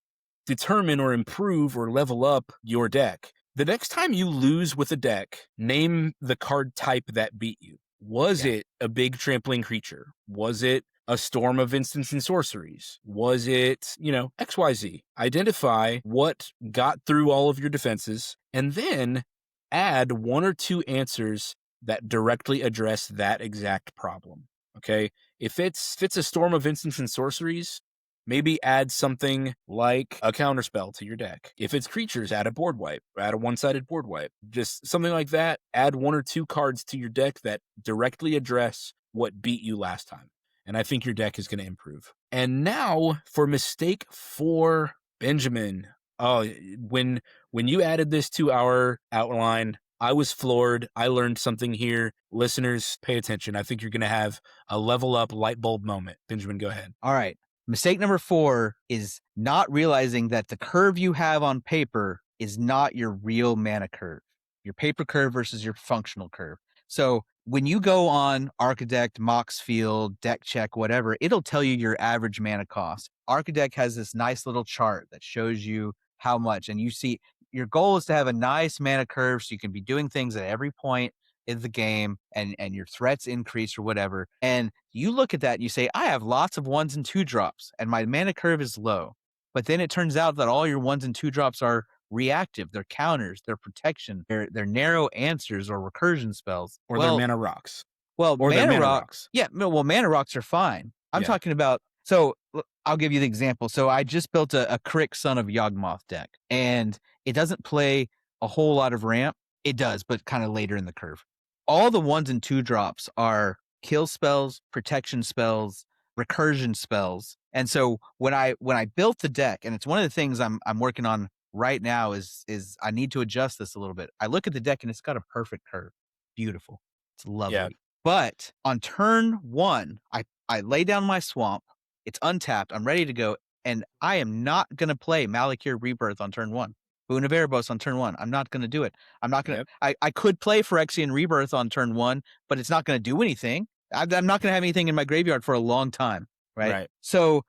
determine or improve or level up your deck. The next time you lose with a deck, name the card type that beat you. Was it a big trampling creature? Was it a storm of instants and sorceries? Was it, XYZ? Identify what got through all of your defenses, and then add 1 or 2 answers that directly address that exact problem. Okay? If it's a storm of instants and sorceries, maybe add something like a counterspell to your deck. If it's creatures, add a board wipe, add a one-sided board wipe. Just something like that. Add 1 or 2 cards to your deck that directly address what beat you last time. And I think your deck is going to improve. And now for mistake 4, Benjamin. Oh, when you added this to our outline, I was floored. I learned something here. Listeners, pay attention. I think you're going to have a level up light bulb moment. Benjamin, go ahead. All right. Mistake number 4 is not realizing that the curve you have on paper is not your real mana curve, your paper curve versus your functional curve. So when you go on Architect, Moxfield, Deck Check, whatever, it'll tell you your average mana cost. Architect has this nice little chart that shows you how much, and you see your goal is to have a nice mana curve so you can be doing things at every point in the game and your threats increase or whatever. And you look at that and you say, I have lots of 1s and 2 drops and my mana curve is low. But then it turns out that all your 1s and 2 drops are reactive. They're counters, they're protection, they're narrow answers or recursion spells. Or they're mana rocks. Well, Or mana mana rocks. Yeah, well, mana rocks are fine. I'm talking about, so I'll give you the example. So I just built a Crick Son of Yawgmoth deck, and it doesn't play a whole lot of ramp. It does, but kind of later in the curve. All the 1s and 2 drops are kill spells, protection spells, recursion spells. And so when I built the deck, and it's one of the things I'm working on right now is I need to adjust this a little bit. I look at the deck and it's got a perfect curve. Beautiful. It's lovely. Yeah. But on turn 1, I lay down my swamp. It's untapped. I'm ready to go. And I am not going to play Malakir Rebirth on turn 1. Boon of Erebos on turn 1. I'm not going to do it. I'm not going to. I could play Phyrexian Rebirth on turn 1, but it's not going to do anything. I'm not going to have anything in my graveyard for a long time. Right. So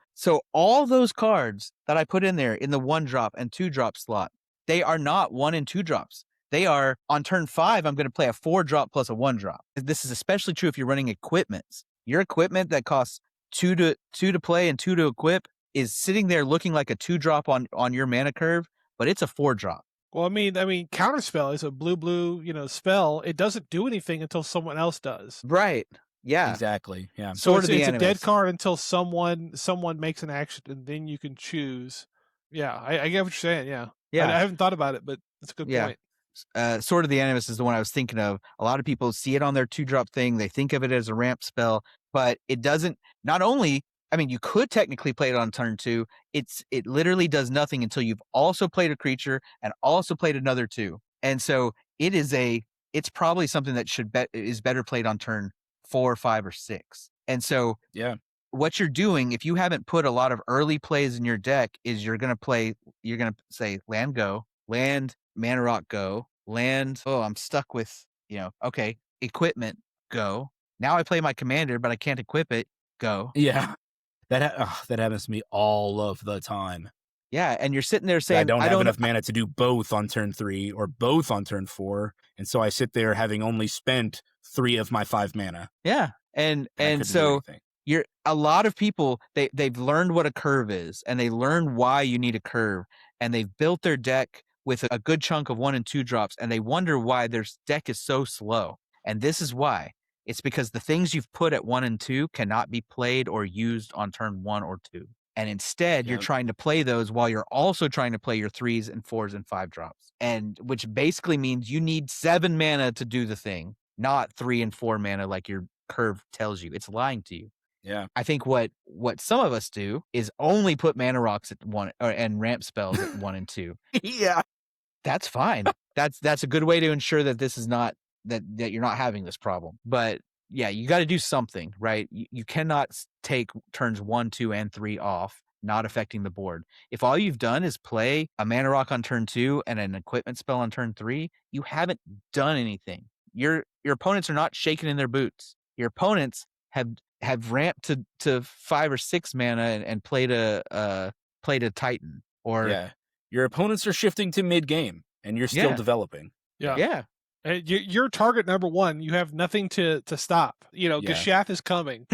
all those cards that I put in there in the 1-drop and 2-drop slot, they are not 1 and 2 drops. They are on turn 5. I'm going to play a 4-drop plus a 1-drop. This is especially true if you're running equipments. Your equipment that costs 2 to play and 2 to equip is sitting there looking like a 2-drop on your mana curve, but it's a 4-drop. Well, I mean, counterspell is a blue, spell. It doesn't do anything until someone else does. Right. Yeah. Exactly. Yeah. So it's a dead card until someone makes an action, and then you can choose. Yeah, I get what you're saying. Yeah. Yeah. I haven't thought about it, but that's a good point. Sword of the Animus is the one I was thinking of. A lot of people see it on their 2-drop thing. They think of it as a ramp spell, but it doesn't. Not only, you could technically play it on turn 2. It literally does nothing until you've also played a creature and also played another 2. And so it's probably something that is better played on turn 4, 5, or 6. And so Yeah. what you're doing, if you haven't put a lot of early plays in your deck, is you're going to say land go, land mana rock go, land. Oh, I'm stuck with, okay, equipment go. Now I play my commander, but I can't equip it. Go. Yeah. That happens to me all of the time. Yeah, and you're sitting there saying, I don't have enough mana to do both on turn 3 or both on turn 4, and so I sit there having only spent 3 of my 5 mana. Yeah, and I couldn't do so anything. a lot of people they've learned what a curve is, and they learn why you need a curve, and they've built their deck with a good chunk of 1 and 2 drops, and they wonder why their deck is so slow. And this is why. It's because the things you've put at 1 and 2 cannot be played or used on turn 1 or 2. And instead, you're trying to play those while you're also trying to play your 3s and 4s and 5 drops. And which basically means you need 7 mana to do the thing, not 3 and 4 mana like your curve tells you. It's lying to you. Yeah. I think what some of us do is only put mana rocks at 1 and ramp spells at 1 and 2. Yeah. That's fine. That's a good way to ensure that this is not that you're not having this problem. But yeah, you got to do something, right? You cannot take turns 1, 2, and 3 off, not affecting the board. If all you've done is play a mana rock on turn 2 and an equipment spell on turn 3, you haven't done anything. Your opponents are not shaking in their boots. Your opponents have ramped to 5 or 6 mana and played a Titan. Or yeah, your opponents are shifting to mid game, and you're still developing. Yeah. You're target number 1. You have nothing to stop. Geshath is coming.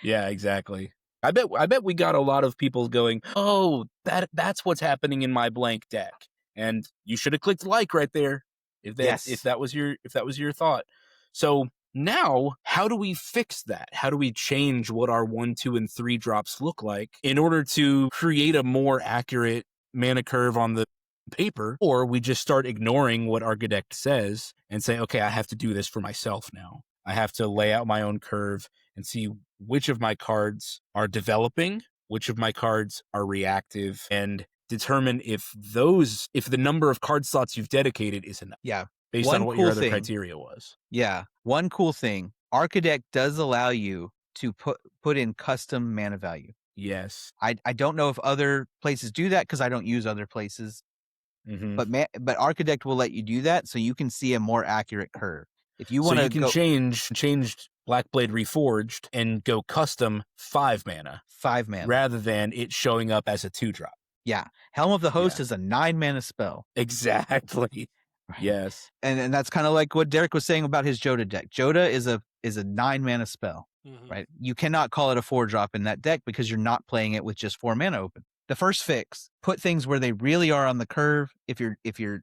Yeah, exactly. I bet we got a lot of people going, oh, that's what's happening in my blank deck. And you should have clicked like right there if that was your thought. So now, how do we fix that? How do we change what our 1, 2, and 3 drops look like in order to create a more accurate mana curve on the paper? Or we just start ignoring what Architect says and say, okay, I have to do this for myself now. I have to lay out my own curve and see which of my cards are developing, which of my cards are reactive, and determine if the number of card slots you've dedicated is enough. Yeah. Based on what your other criteria was. Yeah. One cool thing, Architect does allow you to put in custom mana value. Yes. I don't know if other places do that because I don't use other places. Mm-hmm. But Architect will let you do that so you can see a more accurate curve. If you want to, you can change Blackblade Reforged and go custom 5 mana, rather than it showing up as a 2-drop. Yeah, Helm of the Host is a 9 mana spell. Exactly. Right. Yes, and that's kind of like what Derek was saying about his Joda deck. Joda is a 9 mana spell, right? You cannot call it a 4-drop in that deck because you're not playing it with just 4 mana open. The first fix: put things where they really are on the curve. If you're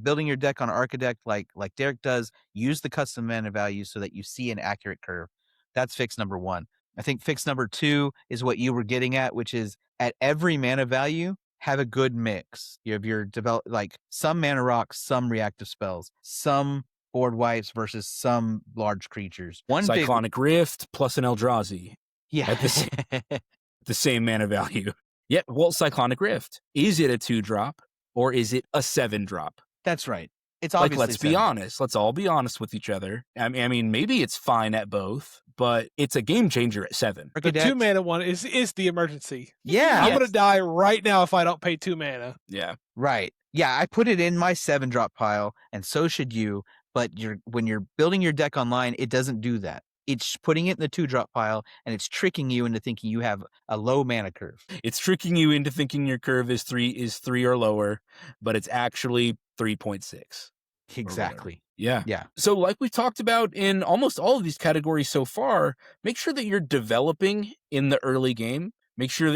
building your deck on Architect like Derek does, use the custom mana value so that you see an accurate curve. That's fix number 1. I think fix number 2 is what you were getting at, which is at every mana value, have a good mix. You have like some mana rocks, some reactive spells, some board wipes versus some large creatures. One Cyclonic Rift plus an Eldrazi. Yeah. At the same mana value. Yeah, well, Cyclonic Rift. Is it a 2-drop or is it a 7-drop? That's right. It's obviously let's be honest. Let's all be honest with each other. I mean, maybe it's fine at both, but it's a game changer at 7. The 2 mana one is the emergency. Yeah. I'm going to die right now if I don't pay 2 mana. Yeah. Right. Yeah, I put it in my 7-drop pile, and so should you, but when you're building your deck online, it doesn't do that. It's putting it in the 2-drop pile, and it's tricking you into thinking you have a low mana curve. It's tricking you into thinking your curve is 3 or lower, but it's actually 3.6. Exactly. Yeah. Yeah. So like we've talked about in almost all of these categories so far, make sure that you're developing in the early game. Make sure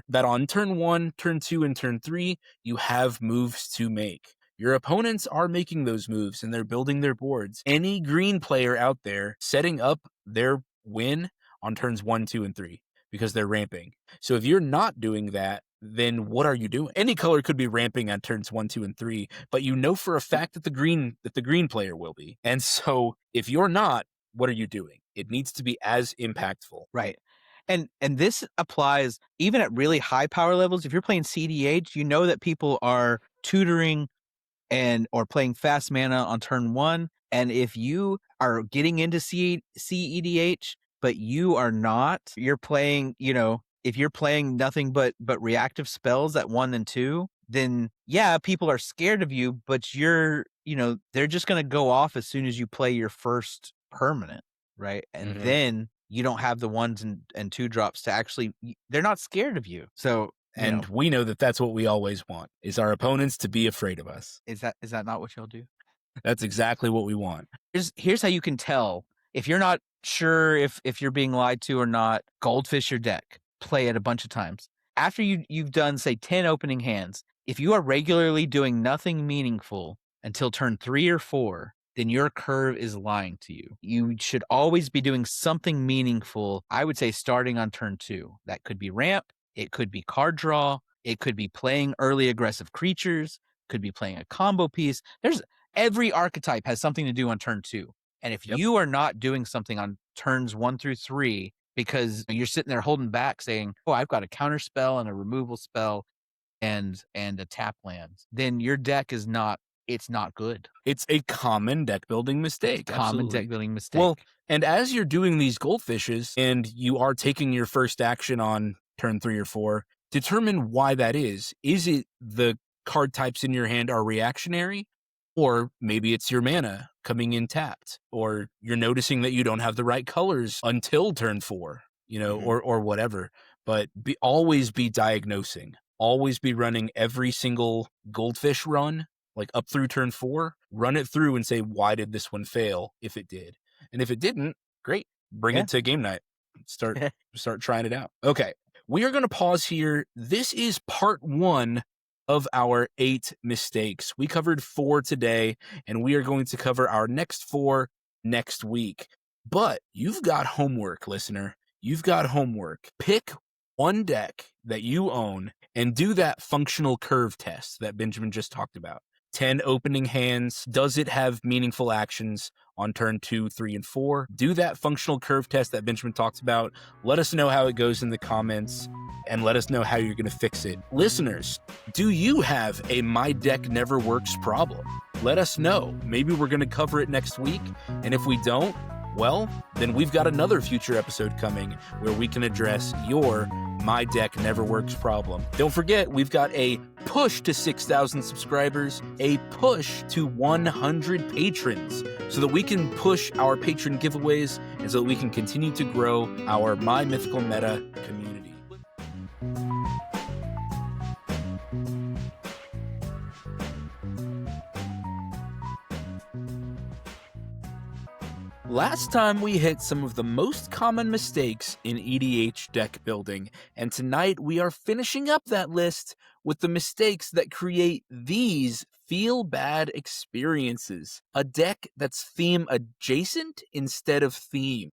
that on turn 1, turn 2, and turn 3, you have moves to make. Your opponents are making those moves and they're building their boards. Any green player out there setting up their win on turns 1, 2, and 3 because they're ramping. So if you're not doing that, then what are you doing? Any color could be ramping on turns 1, 2, and 3, but you know for a fact that the green player will be. And so if you're not, what are you doing? It needs to be as impactful. Right. And this applies even at really high power levels. If you're playing CDH, you know that people are tutoring or playing fast mana on turn 1. And if you are getting into CEDH, but you are not. You're playing, if you're playing nothing but reactive spells at 1 and 2, then yeah, people are scared of you, but they're just going to go off as soon as you play your first permanent, right? And then you don't have the 1s and 2 drops to actually, they're not scared of you. So, and we know that that's what we always want, is our opponents to be afraid of us. Is that not what y'all do? That's exactly what we want. Here's how you can tell if you're not sure if you're being lied to or not. Goldfish your deck. Play it a bunch of times. After you've done, say, 10 opening hands, if you are regularly doing nothing meaningful until turn 3 or 4, then your curve is lying to you. You should always be doing something meaningful, I would say, starting on turn 2. That could be ramp, it could be card draw, it could be playing early aggressive creatures, could be playing a combo piece. Every archetype has something to do on turn 2. And if you are not doing something on turns 1 through 3, because you're sitting there holding back saying, oh, I've got a counter spell and a removal spell and a tap land, then your deck is not good. It's a common deck building mistake. Common deck building mistake. Well, and as you're doing these goldfishes and you are taking your first action on turn 3 or 4, determine why that is. Is it the card types in your hand are reactionary? Or maybe it's your mana coming in tapped, or you're noticing that you don't have the right colors until turn 4, or whatever. But always be diagnosing. Always be running every single goldfish run, like up through turn 4. Run it through and say, why did this one fail if it did? And if it didn't, great. Bring it to game night. Start trying it out. Okay, we are going to pause here. This is part 1 of our 8 mistakes. We covered 4 today, and we are going to cover our next 4 next week. But you've got homework, listener. You've got homework. Pick one deck that you own and do that functional curve test that Benjamin just talked about. 10 opening hands. Does it have meaningful actions on turn 2, 3, and 4? Do that functional curve test that Benjamin talks about. Let us know how it goes in the comments, and let us know how you're going to fix it. Listeners, do you have a My Deck Never Works problem? Let us know. Maybe we're going to cover it next week, and if we don't, well, then we've got another future episode coming where we can address your My Deck Never Works problem. Don't forget, we've got a push to 6,000 subscribers, a push to 100 patrons, so that we can push our patron giveaways and so that we can continue to grow our My Mythical Meta community. Last time we hit some of the most common mistakes in EDH deck building, and tonight we are finishing up that list with the mistakes that create these feel-bad experiences. A deck that's theme adjacent instead of theme.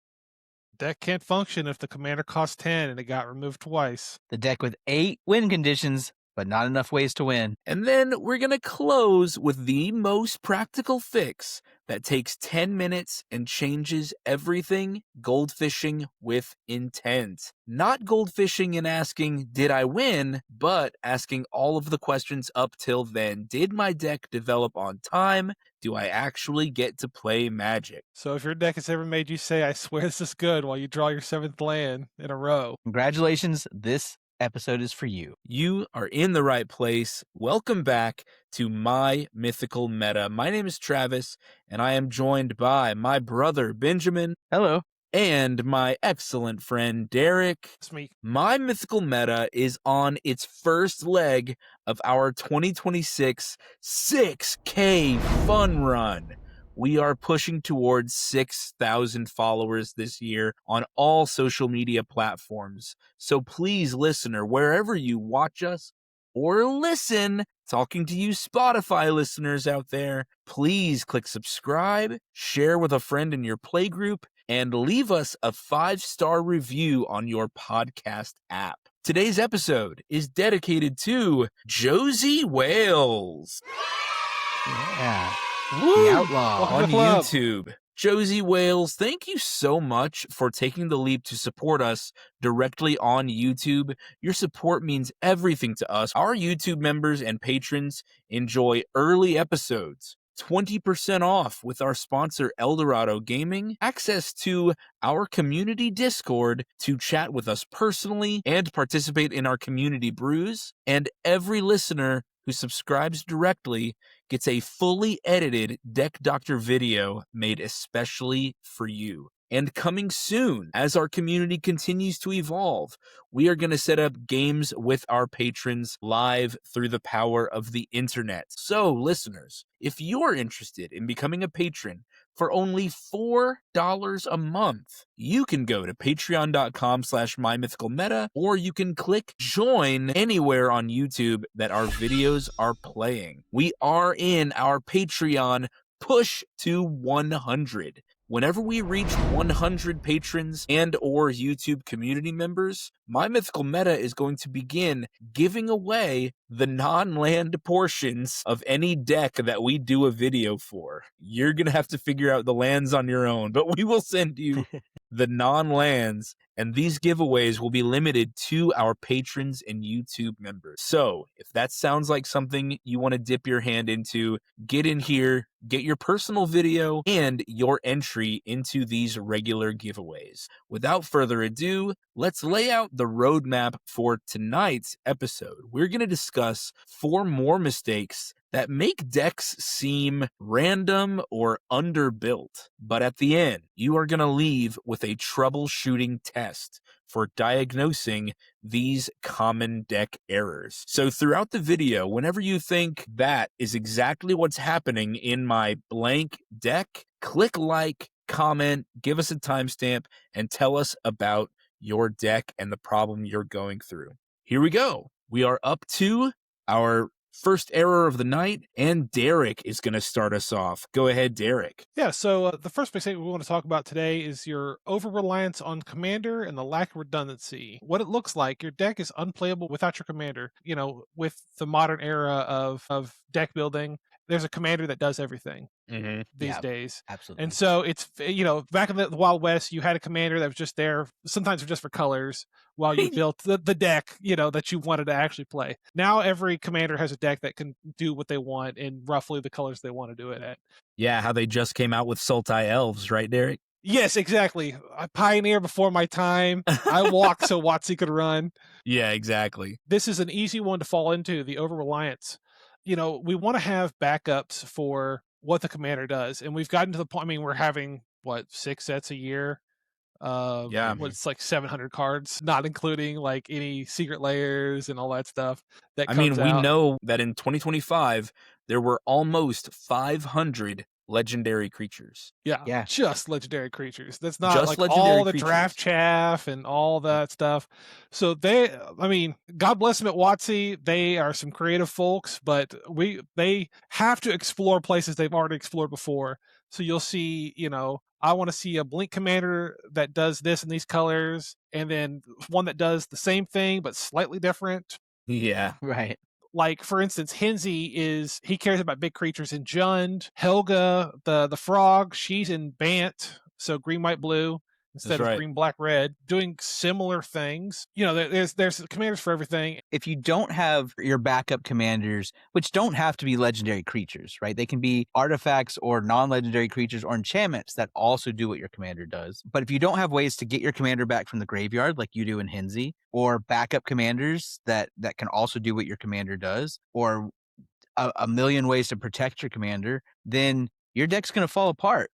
Deck can't function if the commander costs 10 and it got removed twice. The deck with 8 win conditions, but not enough ways to win. And then we're going to close with the most practical fix that takes 10 minutes and changes everything: goldfishing with intent. Not goldfishing and asking, did I win? But asking all of the questions up till then. Did my deck develop on time? Do I actually get to play Magic? So if your deck has ever made you say, I swear this is good, while you draw your 7th land in a row, congratulations, this episode is for you. You are in the right place. Welcome back to My Mythical Meta. My name is Travis, and I am joined by my brother, Benjamin. Hello. And my excellent friend, Derek. It's me. My Mythical Meta is on its first leg of our 2026 6K fun run. We are pushing towards 6,000 followers this year on all social media platforms. So please, listener, wherever you watch us or listen, talking to you Spotify listeners out there, please click subscribe, share with a friend in your playgroup, and leave us a 5-star review on your podcast app. Today's episode is dedicated to Josie Wales. Yeah. Woo! The outlaw on YouTube. Josie Wales, thank you so much for taking the leap to support us directly on YouTube. Your support means everything to us. Our YouTube members and patrons enjoy early episodes, 20% off with our sponsor Eldorado Gaming, access to our community Discord to chat with us personally and participate in our community brews, and every listener who subscribes directly gets a fully edited Deck Doctor video made especially for you. And coming soon, as our community continues to evolve, we are going to set up games with our patrons live through the power of the internet. So, listeners, if you're interested in becoming a patron for only $4 a month, you can go to patreon.com/mymythicalmeta, or you can click join anywhere on YouTube that our videos are playing. We are in our Patreon push to 100. Whenever we reach 100 patrons and or YouTube community members, My Mythical Meta is going to begin giving away the non-land portions of any deck that we do a video for. You're going to have to figure out the lands on your own, but we will send you the non-lands, and these giveaways will be limited to our patrons and YouTube members. So, if that sounds like something you want to dip your hand into, get in here, get your personal video, and your entry into these regular giveaways. Without further ado, let's lay out the roadmap for tonight's episode. We're going to discuss 4 more mistakes that make decks seem random or underbuilt. But at the end, you are going to leave with a troubleshooting test for diagnosing these common deck errors. So throughout the video, whenever you think that is exactly what's happening in my blank deck, click like, comment, give us a timestamp, and tell us about your deck and the problem you're going through. Here we go. We are up to our first error of the night, and Derek is going to start us off. Go ahead, Derek. Yeah, so the first mistake we want to talk about today is your over-reliance on commander and the lack of redundancy. What it looks like, your deck is unplayable without your commander. You know, with the modern era of deck building, there's a commander that does everything these days. Absolutely. And so it's, you know, back in the Wild West, you had a commander that was just there, sometimes just for colors, while you built the deck, you know, that you wanted to actually play. Now every commander has a deck that can do what they want in roughly the colors they want to do it at. Yeah, how they just came out with Sultai Elves, right, Derek? Yes, exactly. I pioneer before my time. I walked so WotC could run. Yeah, exactly. This is an easy one to fall into, the over-reliance. You know, we want to have backups for what the commander does. And we've gotten to the point, I mean, we're having, 6 sets a year? It's like 700 cards, not including like any secret layers and all that stuff that comes we out. know that in 2025, there were almost 500 legendary creatures. Yeah, just legendary creatures. That's not Just like legendary all the creatures. draft chaff and all that stuff. So God bless them at WotC. They are some creative folks, but they have to explore places they've already explored before. So you'll see, you know, I want to see a blink commander that does this in these colors, and then one that does the same thing but slightly different. Yeah. Right. Like, for instance, Henzi he cares about big creatures in Jund. Helga, the frog, she's in Bant, so green, white, blue instead of green, black, red, doing similar things. You know, there's commanders for everything. If you don't have your backup commanders, which don't have to be legendary creatures, right? They can be artifacts or non-legendary creatures or enchantments that also do what your commander does. But if you don't have ways to get your commander back from the graveyard like you do in Henzi, or backup commanders that can also do what your commander does, or a million ways to protect your commander, then your deck's going to fall apart.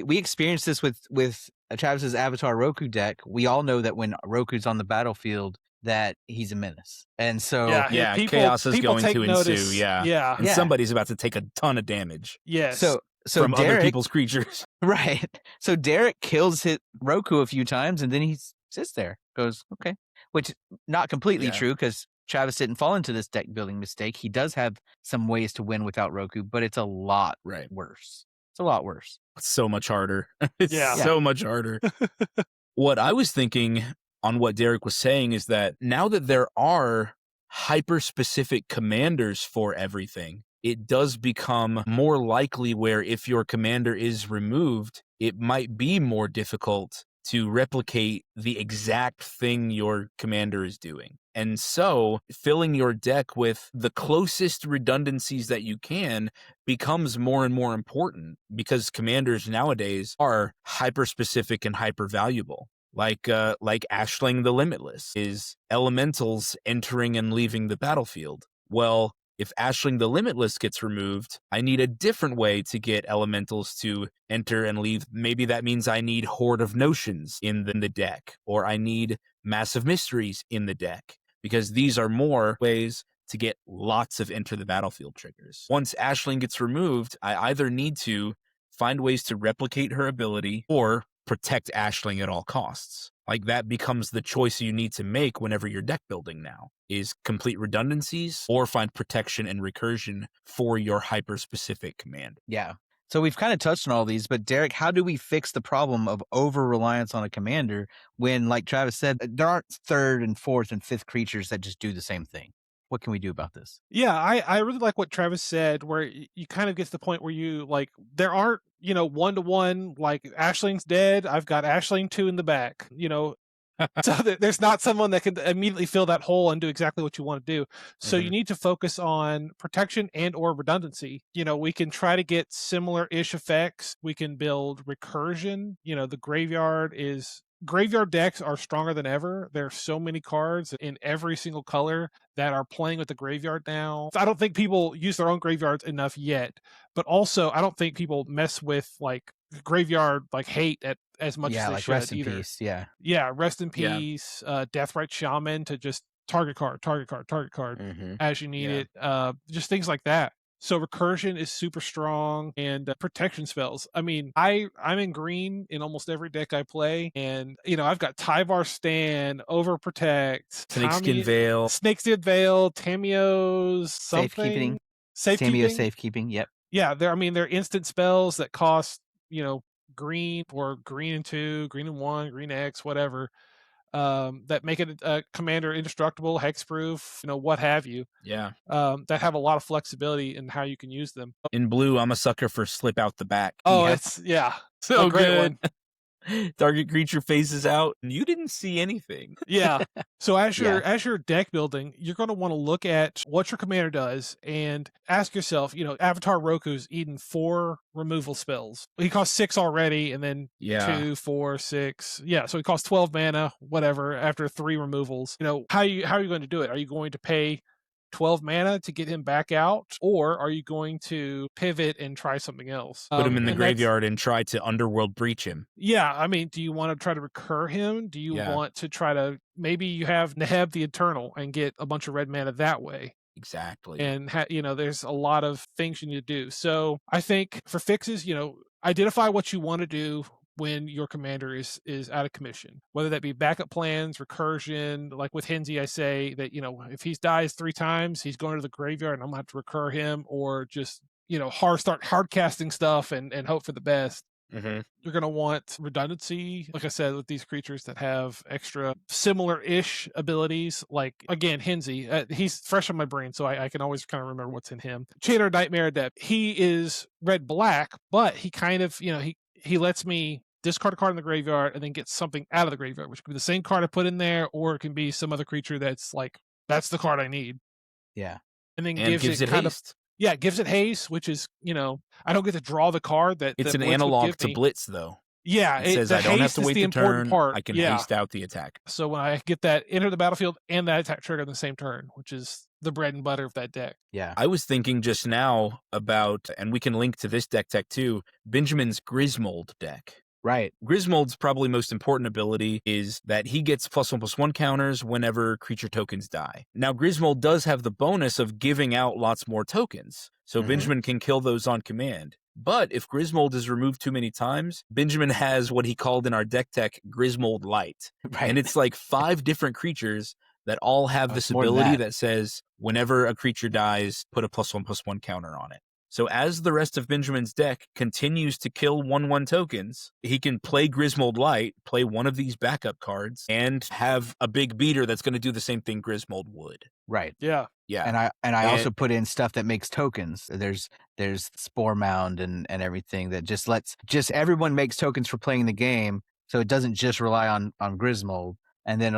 We experienced this with Travis's Avatar Roku deck. We all know that when Roku's on the battlefield, that he's a menace. And so chaos is going to ensue. Yeah. And somebody's about to take a ton of damage. Yes. So from Derek, other people's creatures. Right. So Derek kills Roku a few times, and then he sits there, goes, okay. Which not completely true, because Travis didn't fall into this deck building mistake. He does have some ways to win without Roku, but it's a lot worse. It's a lot worse. It's so much harder. It's Yeah. so much harder. What I was thinking on what Derek was saying is that now that there are hyper-specific commanders for everything, it does become more likely where if your commander is removed, it might be more difficult to replicate the exact thing your commander is doing. And so filling your deck with the closest redundancies that you can becomes more and more important, because commanders nowadays are hyper specific and hyper valuable. Like Ashling the Limitless is elementals entering and leaving the battlefield. Well, if Ashling the Limitless gets removed, I need a different way to get elementals to enter and leave. Maybe that means I need Horde of Notions in the deck, or I need Massive Mysteries in the deck, because these are more ways to get lots of enter the battlefield triggers. Once Ashling gets removed, I either need to find ways to replicate her ability or protect Ashling at all costs. Like, that becomes the choice you need to make whenever you're deck building now, is complete redundancies or find protection and recursion for your hyper-specific command. Yeah. So we've kind of touched on all these, but Derek, how do we fix the problem of over-reliance on a commander when, like Travis said, there aren't third and fourth and fifth creatures that just do the same thing? What can we do about this? Yeah, I really like what Travis said, where you kind of get to the point where you, like, there aren't, one-to-one, like, Ashling's dead, I've got Ashling 2 in the back, so there's not someone that can immediately fill that hole and do exactly what you want to do. So you need to focus on protection and or redundancy. We can try to get similar-ish effects. We can build recursion. The graveyard decks are stronger than ever. There are so many cards in every single color that are playing with the graveyard now. I don't think people use their own graveyards enough yet, but also I don't think people mess with like graveyard like hate as much as they like should rest in either. peace. Yeah. Yeah, rest in peace. Deathrite Shaman to just target card as you need it. Just things like that. So recursion is super strong, and protection spells. I mean, I'm in green in almost every deck I play, and I've got Tyvar Stan, Overprotect, Snakeskin Veil, Tamiyo's something. Tamiyo's safekeeping. Yep. Yeah, they're instant spells that cost green or green and 2, green and 1, green X, whatever. That make it a commander indestructible, hexproof, what have you. Yeah. That have a lot of flexibility in how you can use them. In blue, I'm a sucker for Slip Out the Back. Oh, so a great good. one. Target creature faces out, and you didn't see anything. Yeah. So as you're deck building, you're going to want to look at what your commander does and ask yourself, Avatar Roku's eaten 4 removal spells. He costs 6 already, and then 2, 4, 6. Yeah, so he costs 12 mana, whatever, after 3 removals. How are you going to do it? Are you going to pay 12 mana to get him back out, or are you going to pivot and try something else? Put him in the graveyard and try to Underworld Breach him. Yeah, I mean, do you want to try to recur him? Do you want to try to, maybe you have Neheb the Eternal and get a bunch of red mana that way? Exactly. And there's a lot of things you need to do. So I think for fixes, identify what you want to do when your commander is out of commission, whether that be backup plans, recursion. Like with Henzi, I say that if he dies 3 times, he's going to the graveyard and I'm gonna have to recur him, or just start hard casting stuff and hope for the best. You're going to want redundancy, like I said, with these creatures that have extra similar-ish abilities. Like, again, Henzi, he's fresh on my brain, so I can always kind of remember what's in him. Chainer Nightmare Adept, he is red-black, but he kind of, he lets me discard a card in the graveyard and then get something out of the graveyard, which could be the same card I put in there, or it can be some other creature that's like, that's the card I need. Yeah. And then gives it haste. It gives it haste, which is, I don't get to draw the card that it's that an Blitz analog to Blitz, though. Yeah, it says I don't have to wait the turn. Part. I can haste out the attack. So when I get that enter the battlefield and that attack trigger in the same turn, which is the bread and butter of that deck. Yeah. I was thinking just now about, and we can link to this deck tech too, Benjamin's Grismold deck. Right. Grismold's probably most important ability is that he gets +1/+1 counters whenever creature tokens die. Now, Grismold does have the bonus of giving out lots more tokens, so Benjamin can kill those on command. But if Grismold is removed too many times, Benjamin has what he called in our deck tech Grismold Light. Right. And it's like 5 different creatures that all have this ability that says whenever a creature dies, put a +1/+1 counter on it. So as the rest of Benjamin's deck continues to kill 1/1 tokens, he can play Grismold Light, play one of these backup cards, and have a big beater that's going to do the same thing Grismold would. Right. Yeah. Yeah. And I also put in stuff that makes tokens. There's Spore Mound and everything that just everyone makes tokens for playing the game. So it doesn't just rely on Grismold, and then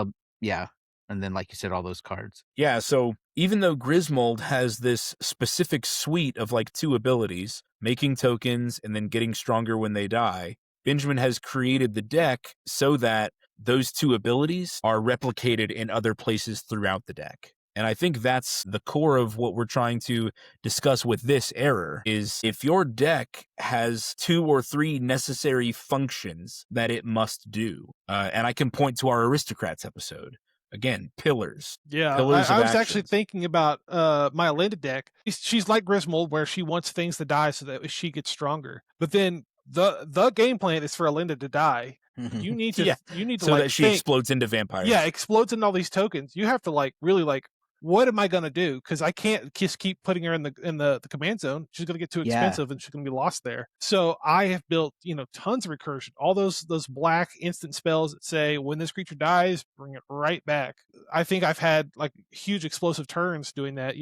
and then like you said, all those cards. Yeah, so even though Grismold has this specific suite of like 2 abilities, making tokens and then getting stronger when they die, Benjamin has created the deck so that those 2 abilities are replicated in other places throughout the deck. And I think that's the core of what we're trying to discuss with this error, is if your deck has 2 or 3 necessary functions that it must do, and I can point to our Aristocrats episode. Again, pillars. Yeah, Pillars I of was actually actions. thinking about my Alinda deck. She's like Grismold, where she wants things to die so that she gets stronger. But then the game plan is for Alinda to die. You need to Yeah, you need to so like that she think, explodes into vampires. yeah, explodes in all these tokens. You have to like really like, what am I gonna do? Because I can't just keep putting her in the command zone. She's gonna get too Yeah. expensive and she's gonna be lost there. So I have built, tons of recursion. All those black instant spells that say when this creature dies, bring it right back. I think I've had like huge explosive turns doing that.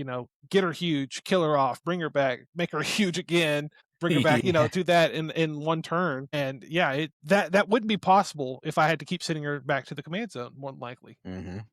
Get her huge, kill her off, bring her back, make her huge again. Bring her back, Yeah. do that in one turn. And yeah, that wouldn't be possible if I had to keep sending her back to the command zone, more than likely.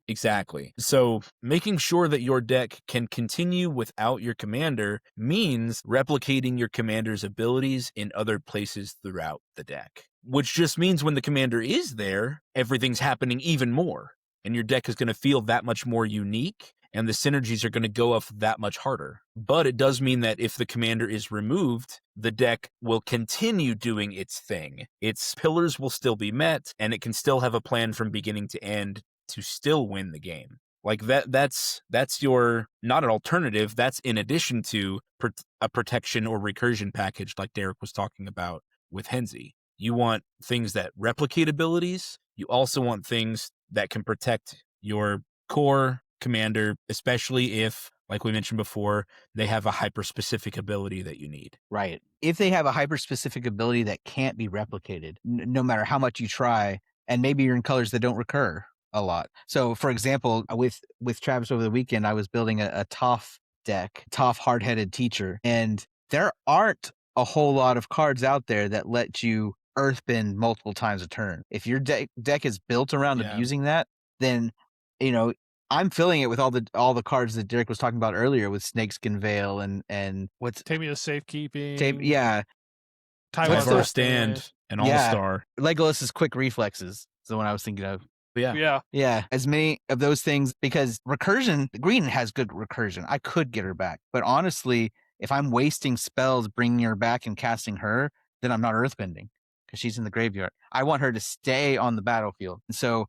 Exactly. So making sure that your deck can continue without your commander means replicating your commander's abilities in other places throughout the deck, which just means when the commander is there, everything's happening even more, and your deck is going to feel that much more unique, and the synergies are going to go off that much harder. But it does mean that if the commander is removed, the deck will continue doing its thing. Its pillars will still be met, and it can still have a plan from beginning to end to still win the game. Like that's your, not an alternative, that's in addition to a protection or recursion package like Derek was talking about with Henzi. You want things that replicate abilities. You also want things that can protect your core commander, especially if, like we mentioned before, they have a hyper-specific ability that you need. Right. If they have a hyper-specific ability that can't be replicated, no matter how much you try, and maybe you're in colors that don't recur a lot. So, for example, with Travis over the weekend, I was building a Toph deck, Toph Hard-Headed Teacher, and there aren't a whole lot of cards out there that let you earthbend multiple times a turn. If your deck is built around abusing that, then, I'm filling it with all the cards that Derek was talking about earlier, with Snakeskin Veil and what's Tamiya's Safekeeping. Taiwan Stand and All-Star. Legolas's Quick Reflexes is the one I was thinking of. Yeah. As many of those things, because recursion, green has good recursion. I could get her back, but honestly, if I'm wasting spells bringing her back and casting her, then I'm not earthbending because she's in the graveyard. I want her to stay on the battlefield. And so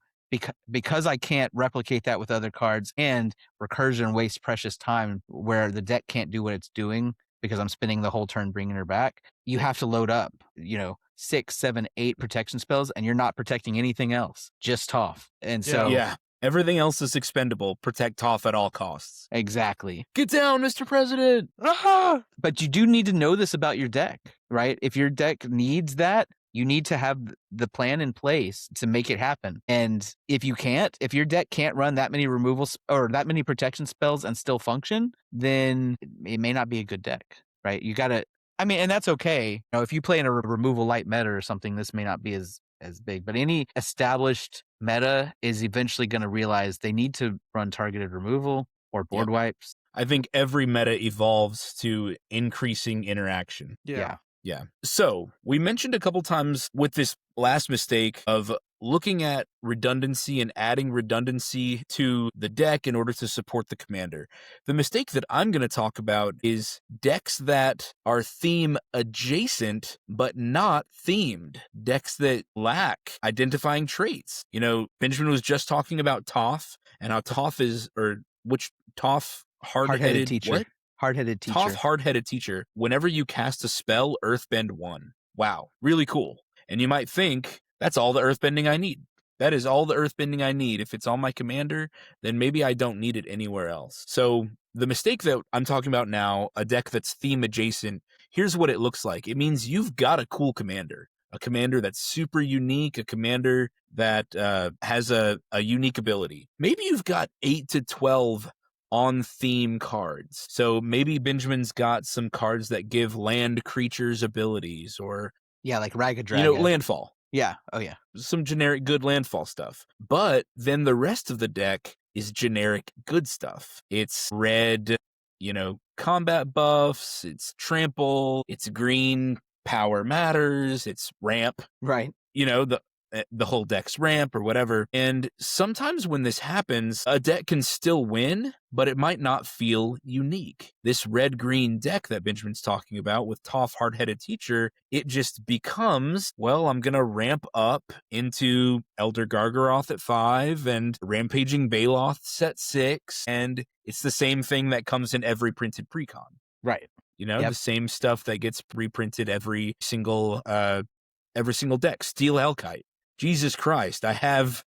because I can't replicate that with other cards, and recursion wastes precious time where the deck can't do what it's doing because I'm spending the whole turn bringing her back, you have to load up, 6, 7, 8 protection spells, and you're not protecting anything else, just Toph. And so everything else is expendable. Protect Toph at all costs. Exactly. Get down, Mr. President. But you do need to know this about your deck, right? If your deck needs that, you need to have the plan in place to make it happen. And if your deck can't run that many removals or that many protection spells and still function, then it may not be a good deck, right? You got to, and that's okay. If you play in a removal light meta or something, this may not be as big, but any established meta is eventually going to realize they need to run targeted removal or board wipes. I think every meta evolves to increasing interaction. Yeah. So we mentioned a couple times with this last mistake of looking at redundancy and adding redundancy to the deck in order to support the commander. The mistake that I'm going to talk about is decks that are theme adjacent but not themed. Decks that lack identifying traits. Benjamin was just talking about Toph and how Toph is, or which Toph hard-headed teacher. What? Hard-headed teacher. Toph hard-headed teacher. Whenever you cast a spell, Earthbend 1. Wow, really cool. And you might think, that's all the earthbending I need. That is all the earthbending I need. If it's on my commander, then maybe I don't need it anywhere else. So the mistake that I'm talking about now, a deck that's theme adjacent, here's what it looks like. It means you've got a cool commander. A commander that's super unique, a commander that has a unique ability. Maybe you've got 8 to 12 on-theme cards. So maybe Benjamin's got some cards that give land creatures abilities, or like Raga Draga. Landfall. Yeah. Oh, yeah. Some generic good landfall stuff. But then the rest of the deck is generic good stuff. It's red, combat buffs, it's trample, it's green, power matters, it's ramp, Right. the whole deck's ramp or whatever. And sometimes when this happens, a deck can still win, but it might not feel unique. This red-green deck that Benjamin's talking about with Toph Hard-Headed Teacher, it just becomes, well, I'm going to ramp up into Elder Gargaroth at 5 and Rampaging Baloth's at 6, and it's the same thing that comes in every printed precon. Right. The same stuff that gets reprinted every single deck. Steel Hellkite. Jesus Christ, I have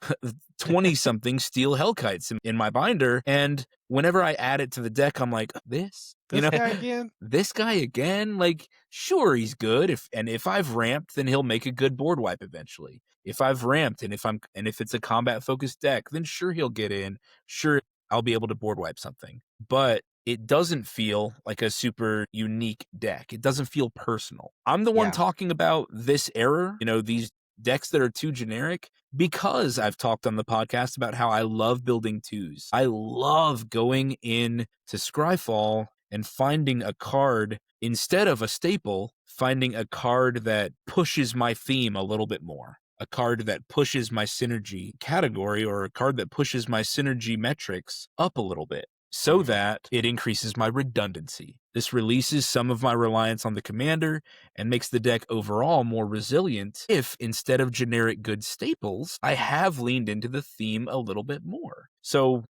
20-something Steel Hellkites in my binder, and whenever I add it to the deck, I'm like, this guy again? This guy again? Like, sure, he's good. If I've ramped, then he'll make a good board wipe eventually. If I've ramped, and if it's a combat-focused deck, then sure, he'll get in. Sure, I'll be able to board wipe something. But it doesn't feel like a super unique deck. It doesn't feel personal. I'm the one talking about this error, these decks that are too generic, because I've talked on the podcast about how I love building 2s. I love going in to Scryfall and finding a card instead of a staple, finding a card that pushes my theme a little bit more. A card that pushes my synergy category, or a card that pushes my synergy metrics up a little bit, so that it increases my redundancy. This releases some of my reliance on the commander and makes the deck overall more resilient if, instead of generic good staples, I have leaned into the theme a little bit more. So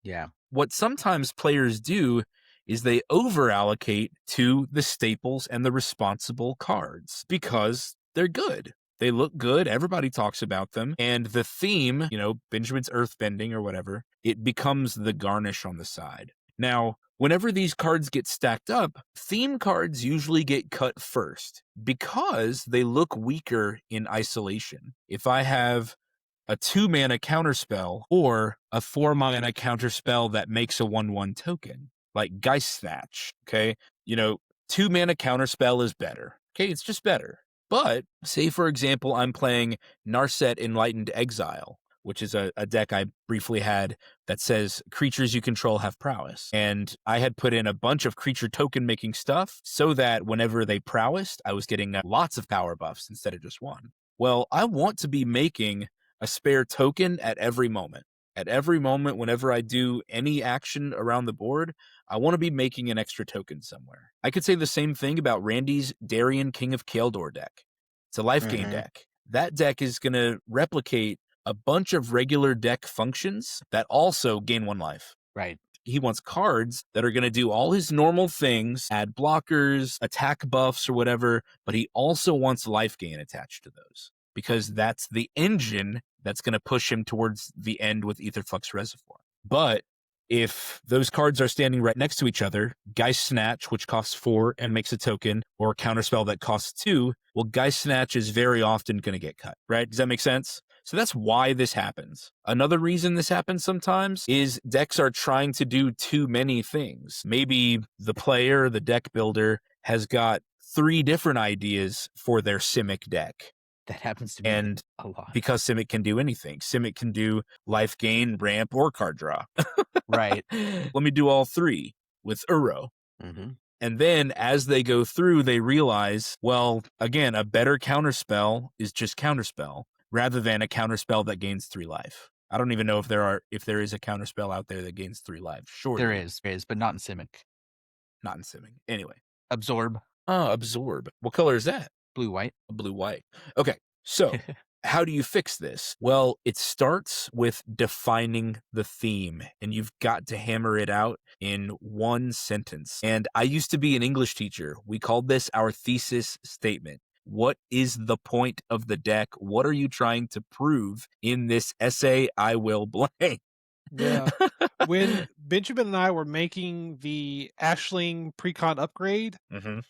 what sometimes players do is they over-allocate to the staples and the responsible cards because they're good. They look good, everybody talks about them, and the theme, Benjamin's Earthbending or whatever, it becomes the garnish on the side. Now, whenever these cards get stacked up, theme cards usually get cut first because they look weaker in isolation. If I have a 2-mana counterspell or a 4-mana counterspell that makes a 1/1 token, like Geist Snatch, okay? 2-mana counterspell is better. Okay, it's just better. But, say for example, I'm playing Narset Enlightened Exile, which is a deck I briefly had that says creatures you control have prowess. And I had put in a bunch of creature token making stuff so that whenever they prowessed, I was getting lots of power buffs instead of just one. Well, I want to be making a spare token at every moment. At every moment, whenever I do any action around the board, I want to be making an extra token somewhere. I could say the same thing about Randy's Darien King of Kaeldor deck. It's a life gain deck. That deck is going to replicate a bunch of regular deck functions that also gain 1 life. Right. He wants cards that are going to do all his normal things, add blockers, attack buffs or whatever, but he also wants life gain attached to those because that's the engine that's going to push him towards the end with Aetherflux Reservoir. But if those cards are standing right next to each other, Geist Snatch, which costs 4 and makes a token, or a counterspell that costs 2, well, Geist Snatch is very often going to get cut, right? Does that make sense? So that's why this happens. Another reason this happens sometimes is decks are trying to do too many things. Maybe the player, the deck builder, has got 3 different ideas for their Simic deck. That happens to me a lot. Because Simic can do anything. Simic can do life gain, ramp, or card draw. Right. Let me do all 3 with Uro. And then as they go through, they realize, well, again, a better counterspell is just counterspell rather than a counterspell that gains 3 life. I don't even know if there is a counterspell out there that gains 3 life. Sure. There is, but not in Simic. Not in Simic. Anyway. Absorb. Absorb. What color is that? Blue-white. Blue-white. Okay, so how do you fix this? Well, it starts with defining the theme, and you've got to hammer it out in 1 sentence. And I used to be an English teacher. We called this our thesis statement. What is the point of the deck? What are you trying to prove in this essay? I will blank. Yeah. When Benjamin and I were making the Ashling Precon upgrade,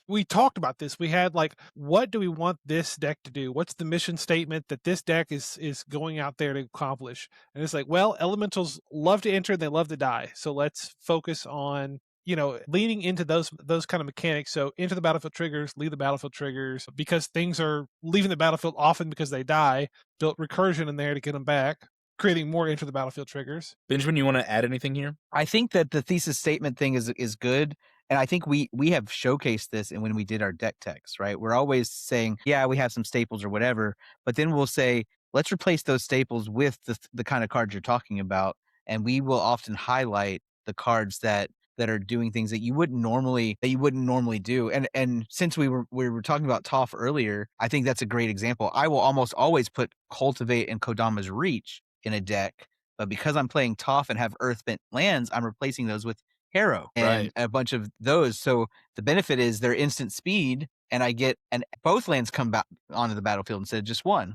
we talked about this. We had what do we want this deck to do? What's the mission statement that this deck is going out there to accomplish? And it's well, elementals love to enter and they love to die. So let's focus on, leaning into those kind of mechanics. So enter the battlefield triggers, leave the battlefield triggers, because things are leaving the battlefield often because they die. Built recursion in there to get them back, creating more enter the battlefield triggers. Benjamin, you want to add anything here? I think that the thesis statement thing is good. And I think we have showcased this and when we did our deck techs, right? We're always saying, yeah, we have some staples or whatever, but then we'll say, let's replace those staples with the kind of cards you're talking about. And we will often highlight the cards that are doing things that you wouldn't normally do. And since we were talking about Toph earlier, I think that's a great example. I will almost always put Cultivate and Kodama's Reach in a deck, but because I'm playing Toph and have Earthbent lands, I'm replacing those with Harrow and a bunch of those. So the benefit is they're instant speed, and I get both lands come back onto the battlefield instead of just one,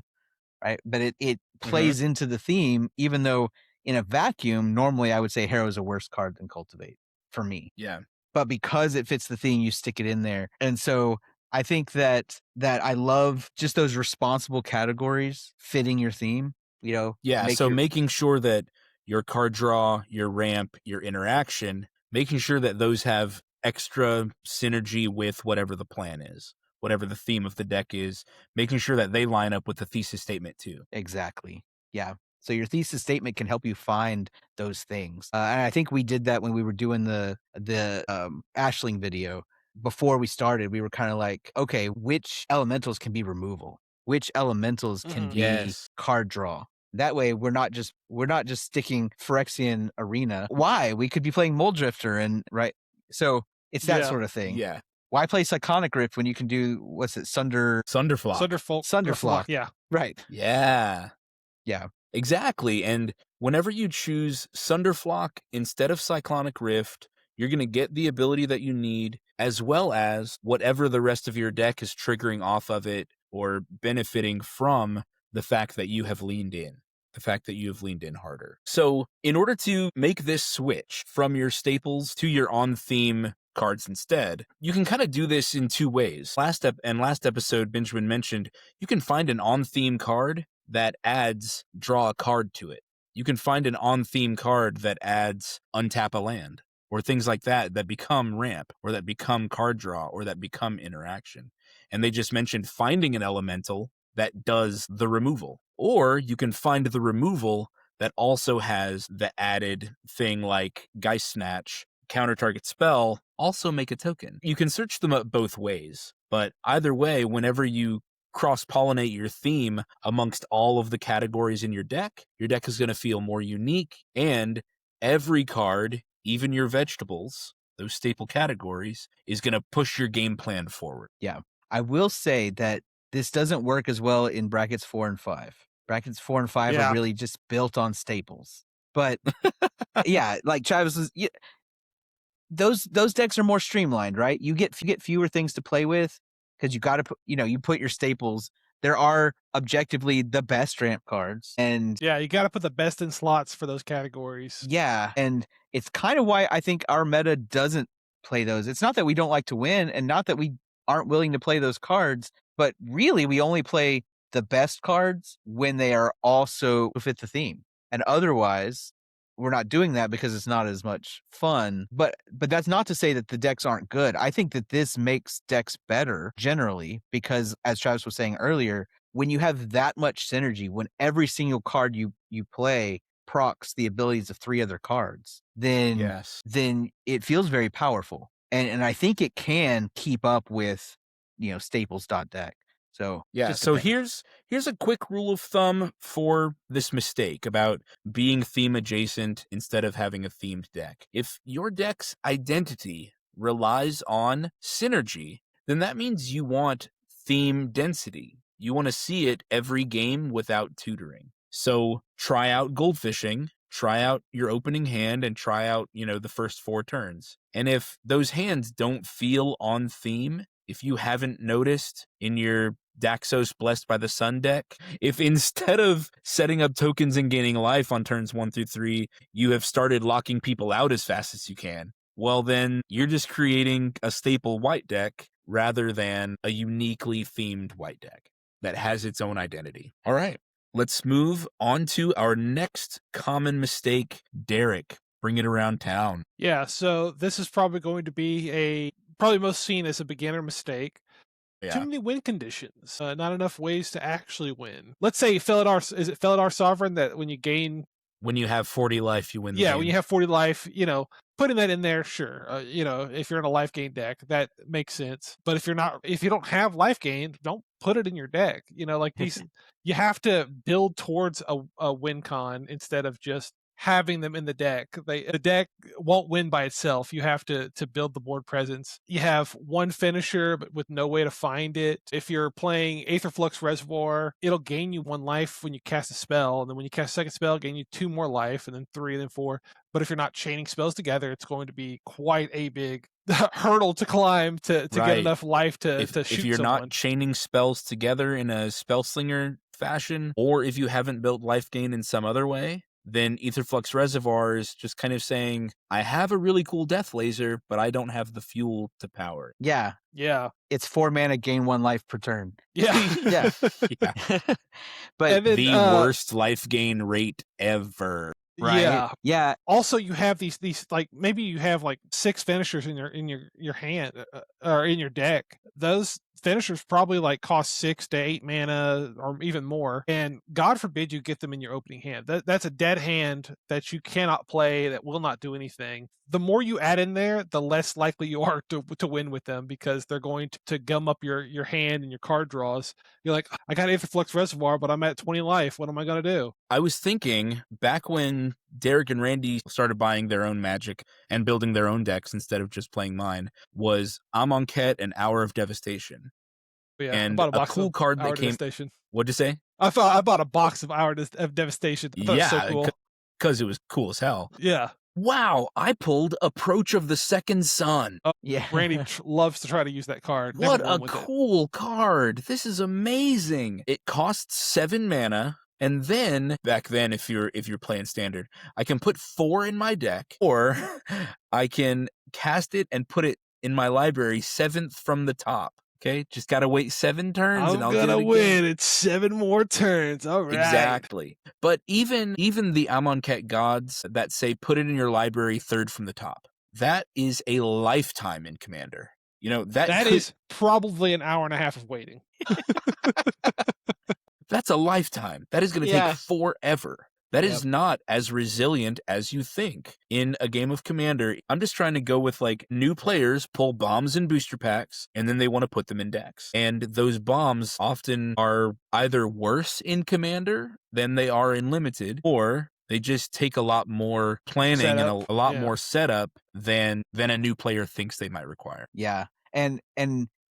right? But it plays into the theme, even though in a vacuum, normally I would say Harrow is a worse card than Cultivate for me. Yeah. But because it fits the theme, you stick it in there. And so I think that I love just those responsible categories fitting your theme, Yeah, so making sure that your card draw, your ramp, your interaction, making sure that those have extra synergy with whatever the plan is, whatever the theme of the deck is, making sure that they line up with the thesis statement too. Exactly. Yeah. So your thesis statement can help you find those things. And I think we did that when we were doing the Ashling video. Before we started, we were kind of like, okay, which elementals can be removal? Which elementals can be card draw? That way, we're not just sticking Phyrexian Arena. Why? We could be playing Mold Drifter, and right. So it's that sort of thing. Yeah. Why play Cyclonic Rift when you can do Sunderflock? Sunderflock. Yeah. Right. Yeah. Yeah. Exactly. And whenever you choose Sunderflock instead of Cyclonic Rift, you're going to get the ability that you need, as well as whatever the rest of your deck is triggering off of it or benefiting from the fact that you have leaned in. The fact that you have leaned in harder. So in order to make this switch from your staples to your on-theme cards instead, you can kind of do this in two ways. Last episode, Benjamin mentioned you can find an on-theme card that adds draw a card to it. You can find an on-theme card that adds untap a land, or things like that become ramp, or that become card draw, or that become interaction. And they just mentioned finding an elemental that does the removal. Or you can find the removal that also has the added thing like Geist Snatch, counter target spell, also make a token. You can search them up both ways, but either way, whenever you cross-pollinate your theme amongst all of the categories in your deck is going to feel more unique, and every card, even your vegetables, those staple categories, is going to push your game plan forward. Yeah. I will say that this doesn't work as well in brackets 4 and 5. Brackets 4 and 5 are really just built on staples. But yeah, like Travis was, those decks are more streamlined, right? You get fewer things to play with because you got to put, you put your staples. There are objectively the best ramp cards, and yeah, you got to put the best in slots for those categories. Yeah, and it's kind of why I think our meta doesn't play those. It's not that we don't like to win, and not that we aren't willing to play those cards, but really we only play the best cards when they are also fit the theme, and otherwise we're not doing that because it's not as much fun. But that's not to say that the decks aren't good. I think that this makes decks better generally because, as Travis was saying earlier, when you have that much synergy, when every single card you play procs the abilities of 3 other cards, then it feels very powerful. And I think it can keep up with, staples.deck. So yeah, so here's a quick rule of thumb for this mistake about being theme adjacent instead of having a themed deck. If your deck's identity relies on synergy, then that means you want theme density. You want to see it every game without tutoring. So try out Goldfishing, try out your opening hand, and try out, the first 4 turns. And if those hands don't feel on theme, if you haven't noticed in your Daxos Blessed by the Sun deck, if instead of setting up tokens and gaining life on turns 1 through 3, you have started locking people out as fast as you can, well then you're just creating a staple white deck rather than a uniquely themed white deck that has its own identity. All right, let's move on to our next common mistake. Derek, Bring it around town. Yeah, so this is probably going to be probably most seen as a beginner mistake. Too Yeah. many win conditions, not enough ways to actually win. Let's say Felidar, is it Felidar Sovereign that when you gain, When you have 40 life, you win the yeah, game. when you have 40 life, putting that in there, sure. If you're in a life gain deck, that makes sense. But if you don't have life gain, don't put it in your deck. Like these, you have to build towards a win con instead of just having them in the deck. The deck won't win by itself. You have to build the board presence. You have one finisher, but with no way to find it. If you're playing Aetherflux Reservoir, it'll gain you 1 life when you cast a spell, and then when you cast a second spell, gain you 2 more life, and then 3, and then 4. But if you're not chaining spells together, it's going to be quite a big hurdle to climb to get enough life to shoot if you're someone. not chaining spells together in a spellslinger fashion, or if you haven't built life gain in some other way, then Aetherflux Reservoir is just kind of saying, I have a really cool death laser, but I don't have the fuel to power it. Yeah. Yeah. It's 4 mana, gain 1 life per turn. Yeah. Yeah. Yeah. But then, the worst life gain rate ever. right? Yeah. Yeah. Also, you have these like maybe you have like 6 finishers in your hand or in your deck. Those finishers probably like cost 6 to 8 mana or even more, and God forbid you get them in your opening hand. That's a dead hand that you cannot play, that will not do anything. The more you add in there, the less likely you are to win with them, because they're going to gum up your hand and your card draws. You're like, I got Aetherflux Reservoir, but I'm at 20 life. What am I going to do? I was thinking back when Derek and Randy started buying their own Magic and building their own decks instead of just playing mine, was Amonkhet and Hour of Devastation. Yeah, I And bought a a box cool of card Hour that came. Devastation. What'd you say? I bought a box of Hour of Devastation. I thought it was so cool. Because it was cool as hell. Yeah. Wow, I pulled Approach of the Second Sun. Yeah. Randy loves to try to use that card. What Never won a with cool card. This is amazing. It costs 7 mana. And then back then, if you're playing standard, I can put 4 in my deck, or I can cast it and put it in my library 7th from the top. Okay, just gotta wait 7 turns, and I'll get it again. win. It's 7 more turns. All right. Exactly. But even the Amonkhet gods that say put it in your library 3rd from the top, that is a lifetime in Commander. That is probably an hour and a half of waiting. That's a lifetime. That is going to take forever. That is not as resilient as you think in a game of Commander. I'm just trying to go with like new players pull bombs and booster packs, and then they want to put them in decks. And those bombs often are either worse in Commander than they are in Limited, or they just take a lot more planning and a lot more setup than a new player thinks they might require. Yeah. And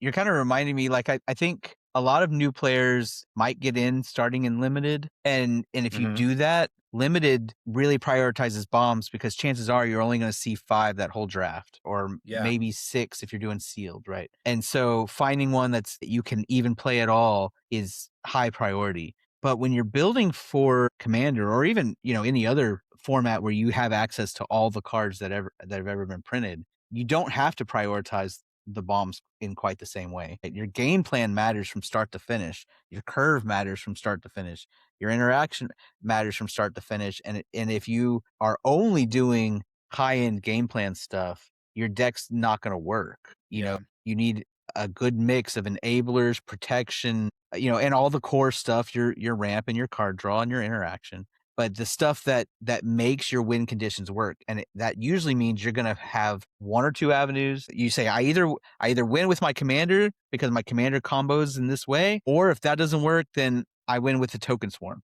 you're kind of reminding me, like, I think a lot of new players might get in starting in Limited. And if you do that, Limited really prioritizes bombs, because chances are you're only going to see 5 that whole draft, or maybe 6 if you're doing sealed, right? And so finding one that you can even play at all is high priority. But when you're building for Commander, or even, any other format where you have access to all the cards that have ever been printed, you don't have to prioritize the bombs in quite the same way. Your game plan matters from start to finish. Your curve matters from start to finish. Your interaction matters from start to finish. And if you are only doing high-end game plan stuff, your deck's not going to work. You you need a good mix of enablers, protection, and all the core stuff, your ramp and your card draw and your interaction. But the stuff that makes your win conditions work, and that usually means you're going to have 1 or 2 avenues. You say, I either win with my commander because my commander combos in this way, or if that doesn't work, then I win with the token swarm,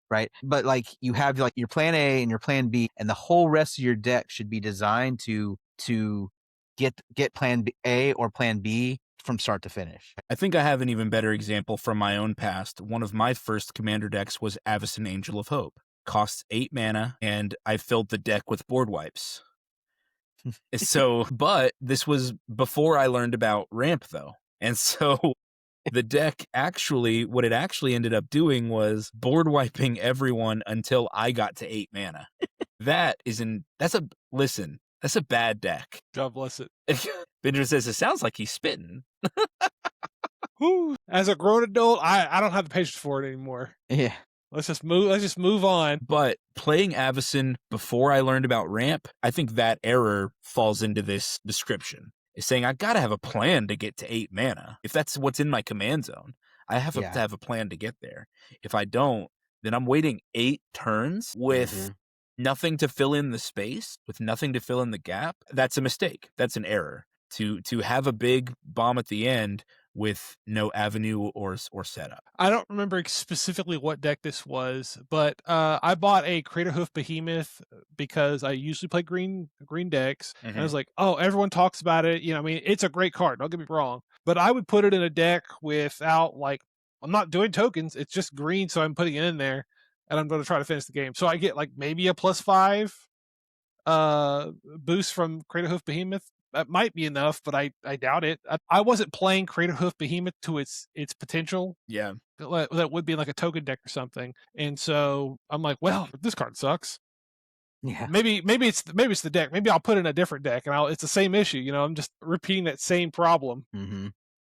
right? But like, you have like your plan A and your plan B, and the whole rest of your deck should be designed to get plan A or plan B from start to finish. I think I have an even better example from my own past. One of my first Commander decks was Avacyn Angel of Hope. Costs 8 mana, and I filled the deck with board wipes. But this was before I learned about ramp, though. And so the deck what it actually ended up doing was board wiping everyone until I got to 8 mana. That's a bad deck. God bless it. Benjamin says, it sounds like he's spitting. As a grown adult, I don't have the patience for it anymore. Yeah. Let's just move on. But playing Avacyn before I learned about ramp, I think that error falls into this description. Is saying I gotta have a plan to get to 8 mana. If that's what's in my command zone, I have to have a plan to get there. If I don't, then I'm waiting 8 turns with nothing to fill in the space, with nothing to fill in the gap. That's a mistake. That's an error. To have a big bomb at the end with no avenue or setup. I don't remember specifically what deck this was, but I bought a Crater Hoof Behemoth because I usually play green decks, and I was like, oh, everyone talks about it. You know, I mean, it's a great card. Don't get me wrong, but I would put it in a deck without like, I'm not doing tokens. It's just green, so I'm putting it in there, and I'm going to try to finish the game. So I get like maybe a +5 boost from Crater Hoof Behemoth. That might be enough, but I doubt it. I wasn't playing Crater Hoof Behemoth to its potential. Yeah. That would be like a token deck or something. And so I'm like, well, this card sucks. Yeah. Maybe it's the deck. Maybe I'll put in a different deck, and it's the same issue. You know, I'm just repeating that same problem.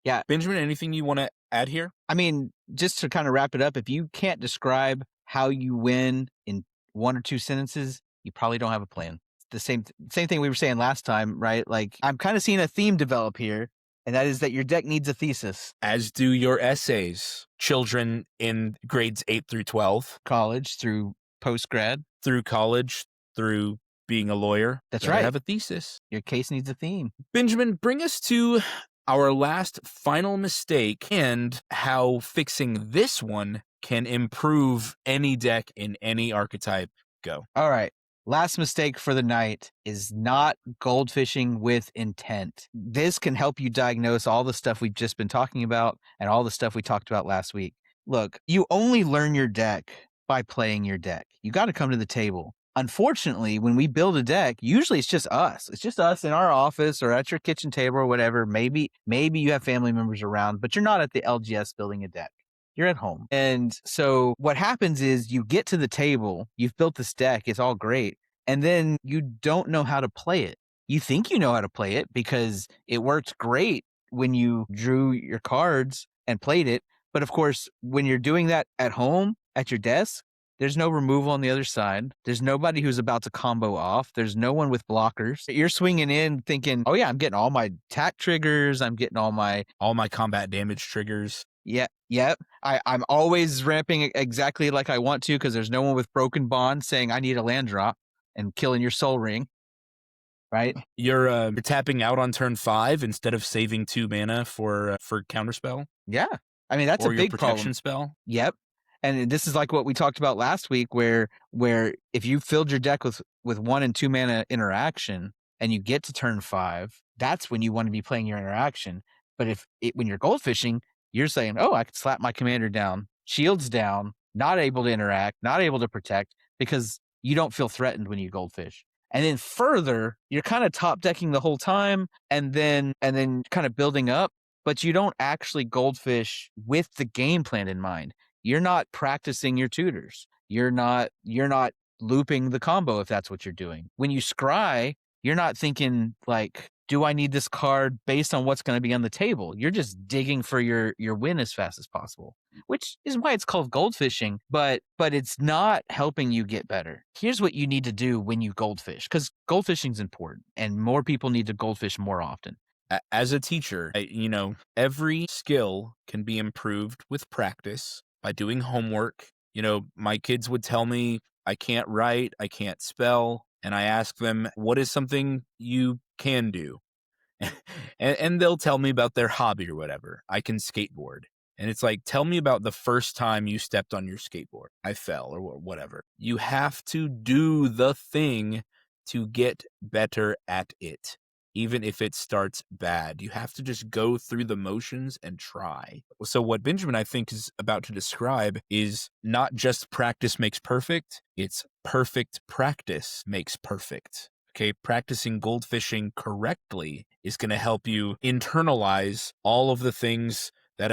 Yeah. Benjamin, anything you want to add here? I mean, just to kind of wrap it up, if you can't describe how you win in 1 or 2 sentences, you probably don't have a plan. The same thing we were saying last time, right? Like, I'm kind of seeing a theme develop here, and that is that your deck needs a thesis. As do your essays. Children in grades 8 through 12. College through post-grad. Through college, through being a lawyer. That's right. Have a thesis. Your case needs a theme. Benjamin, bring us to our last final mistake and how fixing this one can improve any deck in any archetype. Go. All right. Last mistake for the night is not goldfishing with intent. This can help you diagnose all the stuff we've just been talking about and all the stuff we talked about last week. Look, you only learn your deck by playing your deck. You got to come to the table. Unfortunately, when we build a deck, usually it's just us. It's just us in our office or at your kitchen table or whatever. Maybe you have family members around, but you're not at the LGS building a deck. You're at home. And so what happens is you get to the table, you've built this deck, it's all great, and then you don't know how to play it. You think you know how to play it because it worked great when you drew your cards and played it. But of course, when you're doing that at home, at your desk, there's no removal on the other side. There's nobody who's about to combo off. There's no one with blockers. You're swinging in thinking, oh yeah, I'm getting all my attack triggers. I'm getting all my combat damage triggers. Yep. I'm always ramping exactly like I want to because there's no one with broken bond saying I need a land drop and killing your soul ring. Right? You're tapping out on turn 5 instead of saving 2 mana for counterspell. Yeah. I mean, that's or a big your protection problem. Spell. Yep. And this is like what we talked about last week where if you filled your deck with 1 and 2 mana interaction and you get to turn 5, that's when you want to be playing your interaction. But when you're goldfishing, you're saying, oh, I could slap my commander down, shields down, not able to interact, not able to protect, because you don't feel threatened when you goldfish. And then further, you're kind of top decking the whole time and then kind of building up, but you don't actually goldfish with the game plan in mind. You're not practicing your tutors. You're not looping the combo if that's what you're doing. When you scry, you're not thinking like, do I need this card based on what's going to be on the table? You're just digging for your win as fast as possible, which is why it's called goldfishing, but it's not helping you get better. Here's what you need to do when you goldfish, because goldfishing is important and more people need to goldfish more often. As a teacher, every skill can be improved with practice by doing homework. My kids would tell me I can't write, I can't spell, and I ask them, what is something you can do? and they'll tell me about their hobby or whatever. I can skateboard. And it's like, tell me about the first time you stepped on your skateboard. I fell or whatever. You have to do the thing to get better at it. Even if it starts bad, you have to just go through the motions and try. So what Benjamin, I think, is about to describe is not just practice makes perfect, it's perfect practice makes perfect. Okay, practicing goldfishing correctly is going to help you internalize all of the things that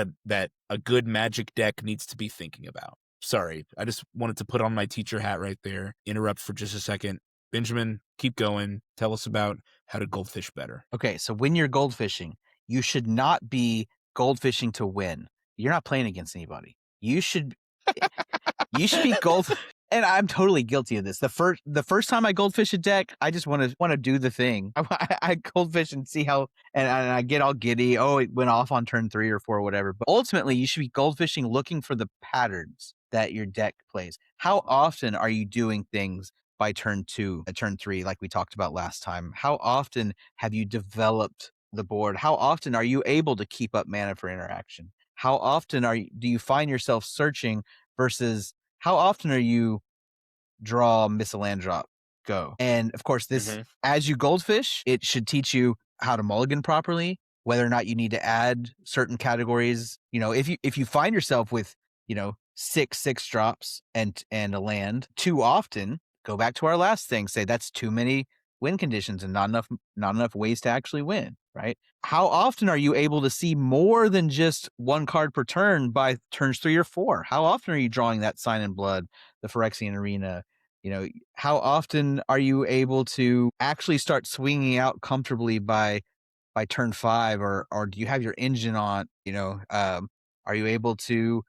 a good Magic deck needs to be thinking about. Sorry, I just wanted to put on my teacher hat right there, interrupt for just a second. Benjamin, keep going. Tell us about how to goldfish better. Okay, so when you're goldfishing, you should not be goldfishing to win. You're not playing against anybody. You should You should be gold. And I'm totally guilty of this. The first time I goldfish a deck, I just want to do the thing. I goldfish and see how, and I get all giddy. Oh, it went off on turn 3 or 4 or whatever. But ultimately, you should be goldfishing looking for the patterns that your deck plays. How often are you doing things by turn 2, turn 3, like we talked about last time? How often have you developed the board? How often are you able to keep up mana for interaction? How often do you find yourself searching versus how often are you draw, miss a land drop, go? And of course, this, as you goldfish, it should teach you how to mulligan properly, whether or not you need to add certain categories. If you find yourself with, 6 drops and a land too often, go back to our last thing, say that's too many win conditions and not enough ways to actually win, right? How often are you able to see more than just 1 card per turn by turns 3 or 4? How often are you drawing that Sign in Blood, the Phyrexian Arena? How often are you able to actually start swinging out comfortably by turn 5, or do you have your engine on? Are you able to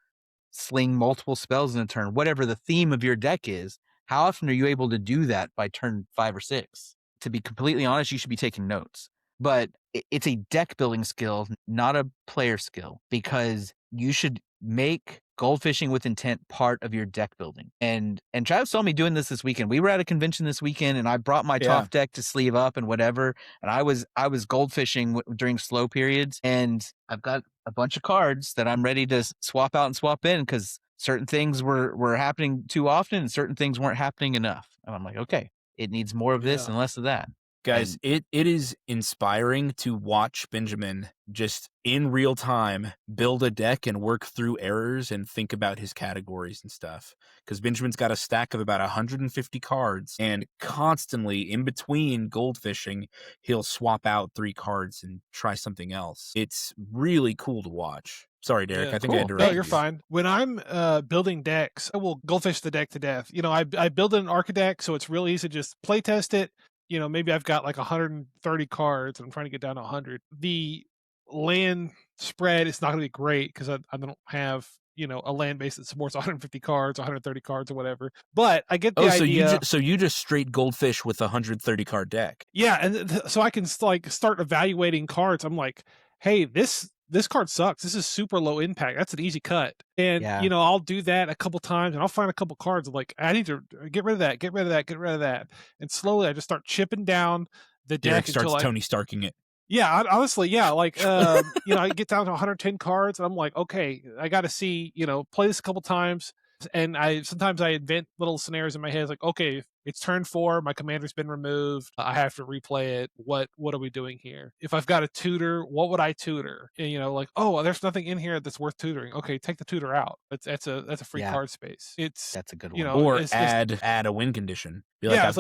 sling multiple spells in a turn? Whatever the theme of your deck is, how often are you able to do that by turn 5 or 6? To be completely honest, you should be taking notes. But it's a deck building skill, not a player skill, because you should make goldfishing with intent part of your deck building. And Travis saw me doing this weekend. We were at a convention this weekend, and I brought my top deck to sleeve up and whatever. And I was goldfishing during slow periods, and I've got a bunch of cards that I'm ready to swap out and swap in because certain things were happening too often and certain things weren't happening enough. And I'm like, okay, it needs more of this and less of that. Guys, it is inspiring to watch Benjamin just in real time build a deck and work through errors and think about his categories and stuff. Because Benjamin's got a stack of about 150 cards, and constantly in between goldfishing, he'll swap out 3 cards and try something else. It's really cool to watch. Sorry, Derek. Yeah, I think I cool. interrupted No, you're fine. When I'm building decks, I will goldfish the deck to death. I build an Arca deck, so it's real easy to just play test it. Maybe I've got like 130 cards and I'm trying to get down to 100. The land spread is not going to be great because I don't have, a land base that supports 150 cards, 130 cards or whatever. But I get the idea. So you just straight goldfish with a 130 card deck. Yeah, and so I can start evaluating cards. I'm like, hey, this card sucks. This is super low impact. That's an easy cut. And, I'll do that a couple times and I'll find a couple cards. I'm like, I need to get rid of that, get rid of that, get rid of that. And slowly I just start chipping down the deck. Derek starts Tony Starking it. Yeah, honestly, yeah. I get down to 110 cards and I'm like, okay, I got to see, play this a couple times. And sometimes I invent little scenarios in my head. It's like, okay, it's turn 4. My commander's been removed. I have to replay it. What are we doing here? If I've got a tutor, what would I tutor? And, oh, there's nothing in here that's worth tutoring. Okay, take the tutor out. That's a free card space. That's a good one. Or add a win condition. Be like,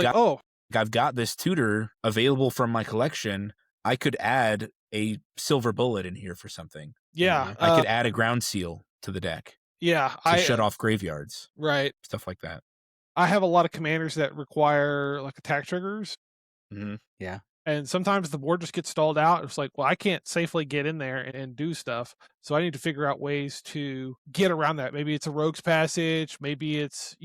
I've got this tutor available from my collection. I could add a silver bullet in here for something. Yeah, I could add a ground seal to the deck. Yeah, to shut off graveyards, right? Stuff like that. I have a lot of commanders that require attack triggers. Yeah, and sometimes the board just gets stalled out. It's like, well, I can't safely get in there and do stuff, so I need to figure out ways to get around that. Maybe it's a rogue's passage. Maybe it's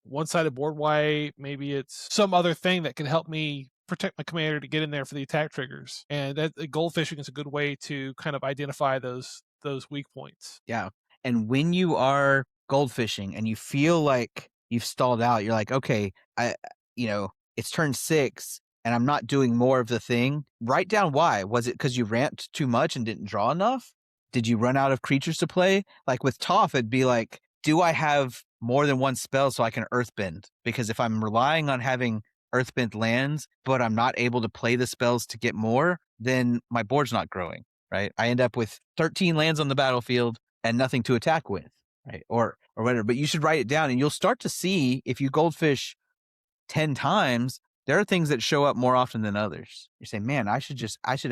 one-sided board wipe. Maybe it's some other thing that can help me protect my commander to get in there for the attack triggers. And goldfishing is a good way to kind of identify those weak points. Yeah. And when you are goldfishing and you feel like you've stalled out, you're like, okay, it's turn 6 and I'm not doing more of the thing. Write down why. Was it because you ramped too much and didn't draw enough? Did you run out of creatures to play? Like with Toph, it'd be like, do I have more than one spell so I can earthbend? Because if I'm relying on having earthbend lands, but I'm not able to play the spells to get more, then my board's not growing, right? I end up with 13 lands on the battlefield and nothing to attack with, right? Or whatever. But you should write it down and you'll start to see if you goldfish 10 times, there are things that show up more often than others. You say, man, I should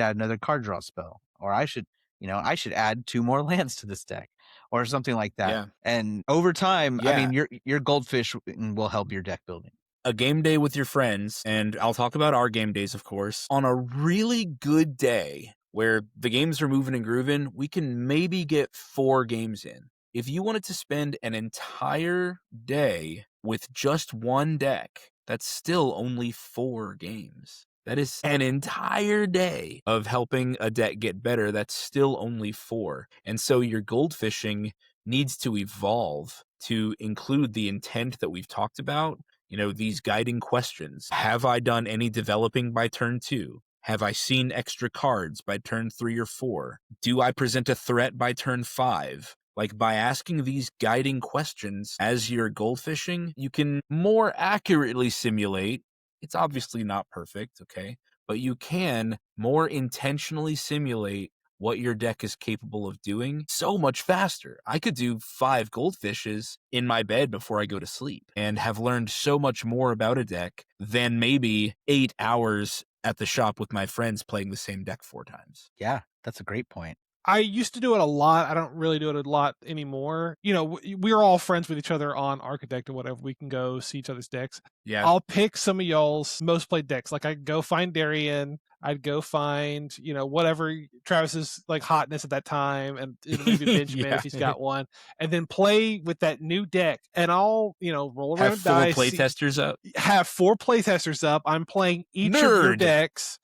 add another card draw spell, or I should add 2 more lands to this deck or something like that. Yeah. And over time, I mean, your goldfish will help your deck building. A game day with your friends, and I'll talk about our game days, of course. On a really good day where the games are moving and grooving, we can maybe get 4 games in. if you wanted to spend an entire day with just one deck, that's still only 4 games. That is an entire day of helping a deck get better. That's still only 4. And so your goldfishing needs to evolve to include the intent that we've talked about. These guiding questions. Have I done any developing by turn 2? Have I seen extra cards by turn 3 or 4? Do I present a threat by turn 5? Like, by asking these guiding questions as you're goldfishing, you can more accurately simulate. It's obviously not perfect, okay? But you can more intentionally simulate what your deck is capable of doing so much faster. I could do 5 goldfishes in my bed before I go to sleep and have learned so much more about a deck than maybe 8 hours at the shop with my friends playing the same deck 4 times. Yeah, that's a great point. I used to do it a lot. I don't really do it a lot anymore. We're all friends with each other on Architect or whatever. We can go see each other's decks. Yeah. I'll pick some of y'all's most played decks. Like I'd go find Darian. I'd go find, whatever Travis's like hotness at that time, and maybe Benjamin if he's got one, and then play with that new deck. And I'll, roll around Have 4 dice, playtesters up. have 4 playtesters up. I'm playing each of your decks.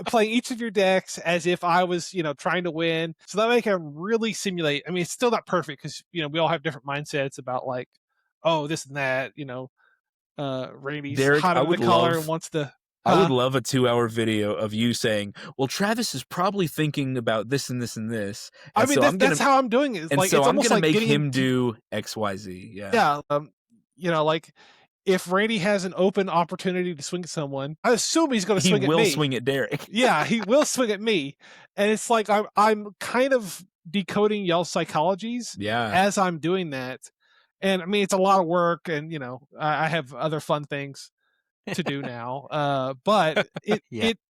Playing each of your decks as if I was, trying to win. So that way I can really simulate. I mean, it's still not perfect because, we all have different mindsets about like, oh, this and that, Randy's Derek, hot under the collar and wants to. I would love a 2-hour video of you saying, well, Travis is probably thinking about this and this and this. And I mean, that's how I'm doing it. And like, so it's I'm almost going to like make him do X, Y, Z. Yeah. Yeah. Like if Randy has an open opportunity to swing at someone, I assume he's going to swing at me. He will swing at Derek. Yeah, he will swing at me. And it's like I'm kind of decoding y'all's psychologies as I'm doing that. And I mean, it's a lot of work, and I have other fun things to do now. But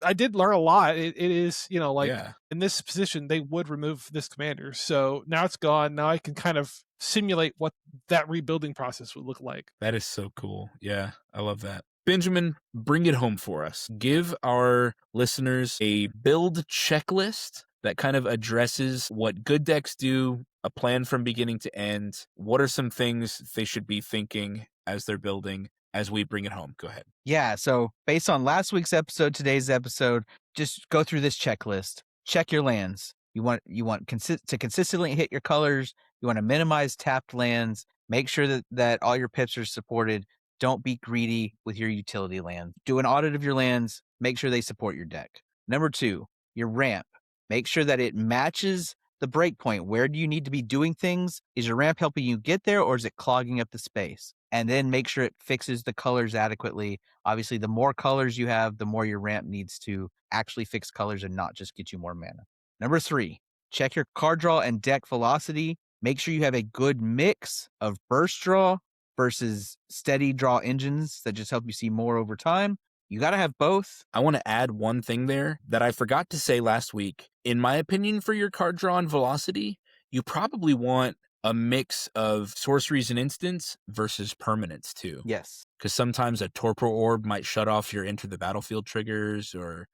I did learn a lot. It is, in this position, they would remove this commander. So now it's gone. Now I can kind of simulate what that rebuilding process would look like. That is so cool. Yeah, I love that. Benjamin, bring it home for us. Give our listeners a build checklist that kind of addresses what good decks do, a plan from beginning to end. What are some things they should be thinking as they're building as we bring it home? Go ahead. Yeah, so based on last week's episode, today's episode, just go through this checklist. Check your lands. You want to consistently hit your colors. You want to minimize tapped lands. Make sure that all your pips are supported. Don't be greedy with your utility land. Do an audit of your lands. Make sure they support your deck. Number 2, your ramp. Make sure that it matches the breakpoint. Where do you need to be doing things? Is your ramp helping you get there, or is it clogging up the space? And then make sure it fixes the colors adequately. Obviously, the more colors you have, the more your ramp needs to actually fix colors and not just get you more mana. Number 3, check your card draw and deck velocity. Make sure you have a good mix of burst draw versus steady draw engines that just help you see more over time. You got to have both. I want to add one thing there that I forgot to say last week. In my opinion, for your card draw and velocity, you probably want a mix of sorceries and instants versus permanents too. Yes. Because sometimes a torpor orb might shut off your enter the battlefield triggers or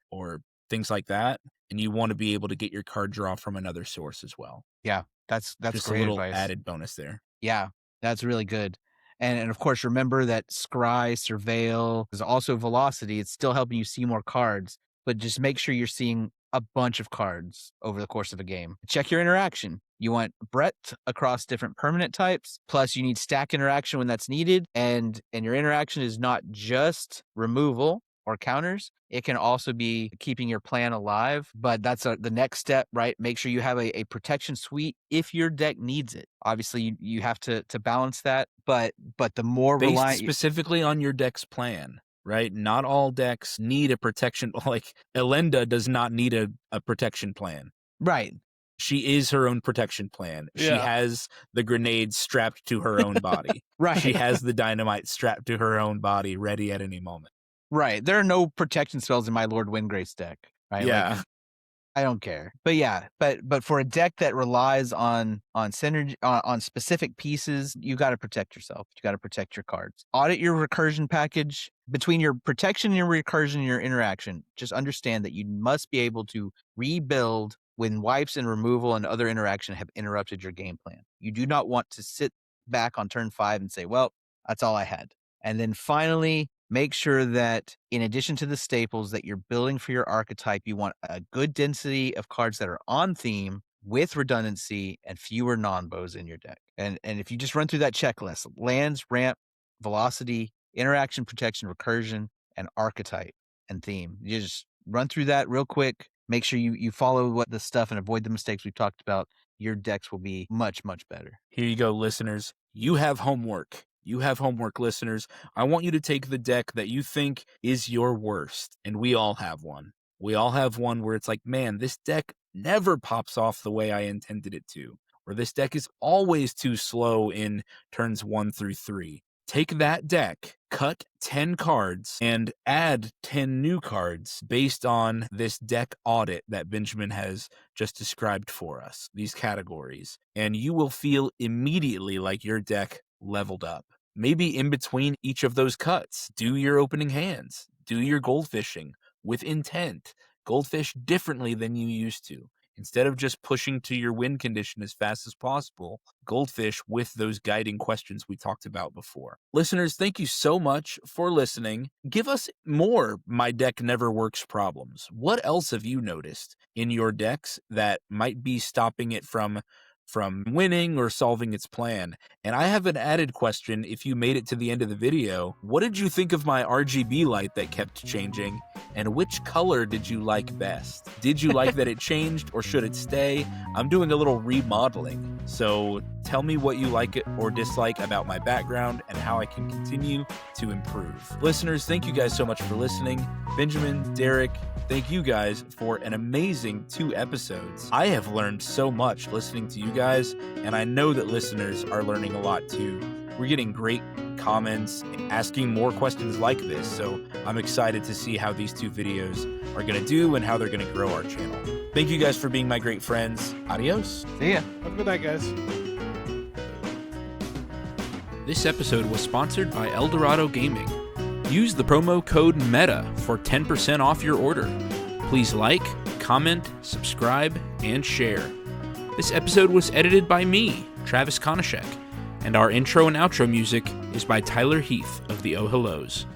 things like that. And you want to be able to get your card draw from another source as well. Yeah, that's just great a little advice. Added bonus there. Yeah, that's really good. And of course, remember that Scry, Surveil is also velocity. It's still helping you see more cards, but just make sure you're seeing a bunch of cards over the course of a game. Check your interaction. You want breadth across different permanent types, plus you need stack interaction when that's needed. And your interaction is not just removal or counters. It can also be keeping your plan alive, but that's the next step, right? Make sure you have a protection suite if your deck needs it. Obviously, you have to balance that, but the more based specifically on your deck's plan, right? Not all decks need a protection. Like Elenda does not need a protection plan. Right. She is her own protection plan. Yeah. She has the grenades strapped to her own body. Right. She has the dynamite strapped to her own body, ready at any moment. Right. There are no protection spells in my Lord Windgrace deck. Right. Yeah. Like, I don't care. But yeah, but for a deck that relies on synergy, on specific pieces, you got to protect yourself. You got to protect your cards. Audit your recursion package. Between your protection and your recursion and your interaction, just understand that you must be able to rebuild when wipes and removal and other interaction have interrupted your game plan. You do not want to sit back on turn 5 and say, well, that's all I had. And then finally, make sure that in addition to the staples that you're building for your archetype, you want a good density of cards that are on theme with redundancy and fewer non-bows in your deck. And if you just run through that checklist, lands, ramp, velocity, interaction, protection, recursion, and archetype and theme. You just run through that real quick. Make sure you follow what the stuff and avoid the mistakes we've talked about. Your decks will be much, much better. Here you go, listeners. You have homework. You have homework, listeners. I want you to take the deck that you think is your worst, and we all have one. We all have one where it's like, man, this deck never pops off the way I intended it to, or this deck is always too slow in turns 1 through 3. Take that deck, cut 10 cards, and add 10 new cards based on this deck audit that Benjamin has just described for us, these categories, and you will feel immediately like your deck leveled up. Maybe in between each of those cuts, do your opening hands, do your goldfishing with intent, goldfish differently than you used to. Instead of just pushing to your win condition as fast as possible, goldfish with those guiding questions we talked about before. Listeners, thank you so much for listening. Give us more My Deck Never Works problems. What else have you noticed in your decks that might be stopping it from winning or solving its plan? And I have an added question if you made it to the end of the video. What did you think of my RGB light that kept changing? And which color did you like best? Did you like that it changed or should it stay? I'm doing a little remodeling. So tell me what you like or dislike about my background and how I can continue to improve. Listeners, thank you guys so much for listening. Benjamin, Derek, thank you guys for an amazing 2 episodes. I have learned so much listening to you guys, and I know that listeners are learning a lot too. We're getting great comments and asking more questions like this, so I'm excited to see how these 2 videos are going to do and how they're going to grow our channel. Thank you guys for being my great friends. Adios. See ya. Have a good night, guys. This episode was sponsored by Eldorado Gaming. Use the promo code META for 10% off your order. Please like, comment, subscribe, and share. This episode was edited by me, Travis Konishek, and our intro and outro music is by Tyler Heath of the Oh Hellos.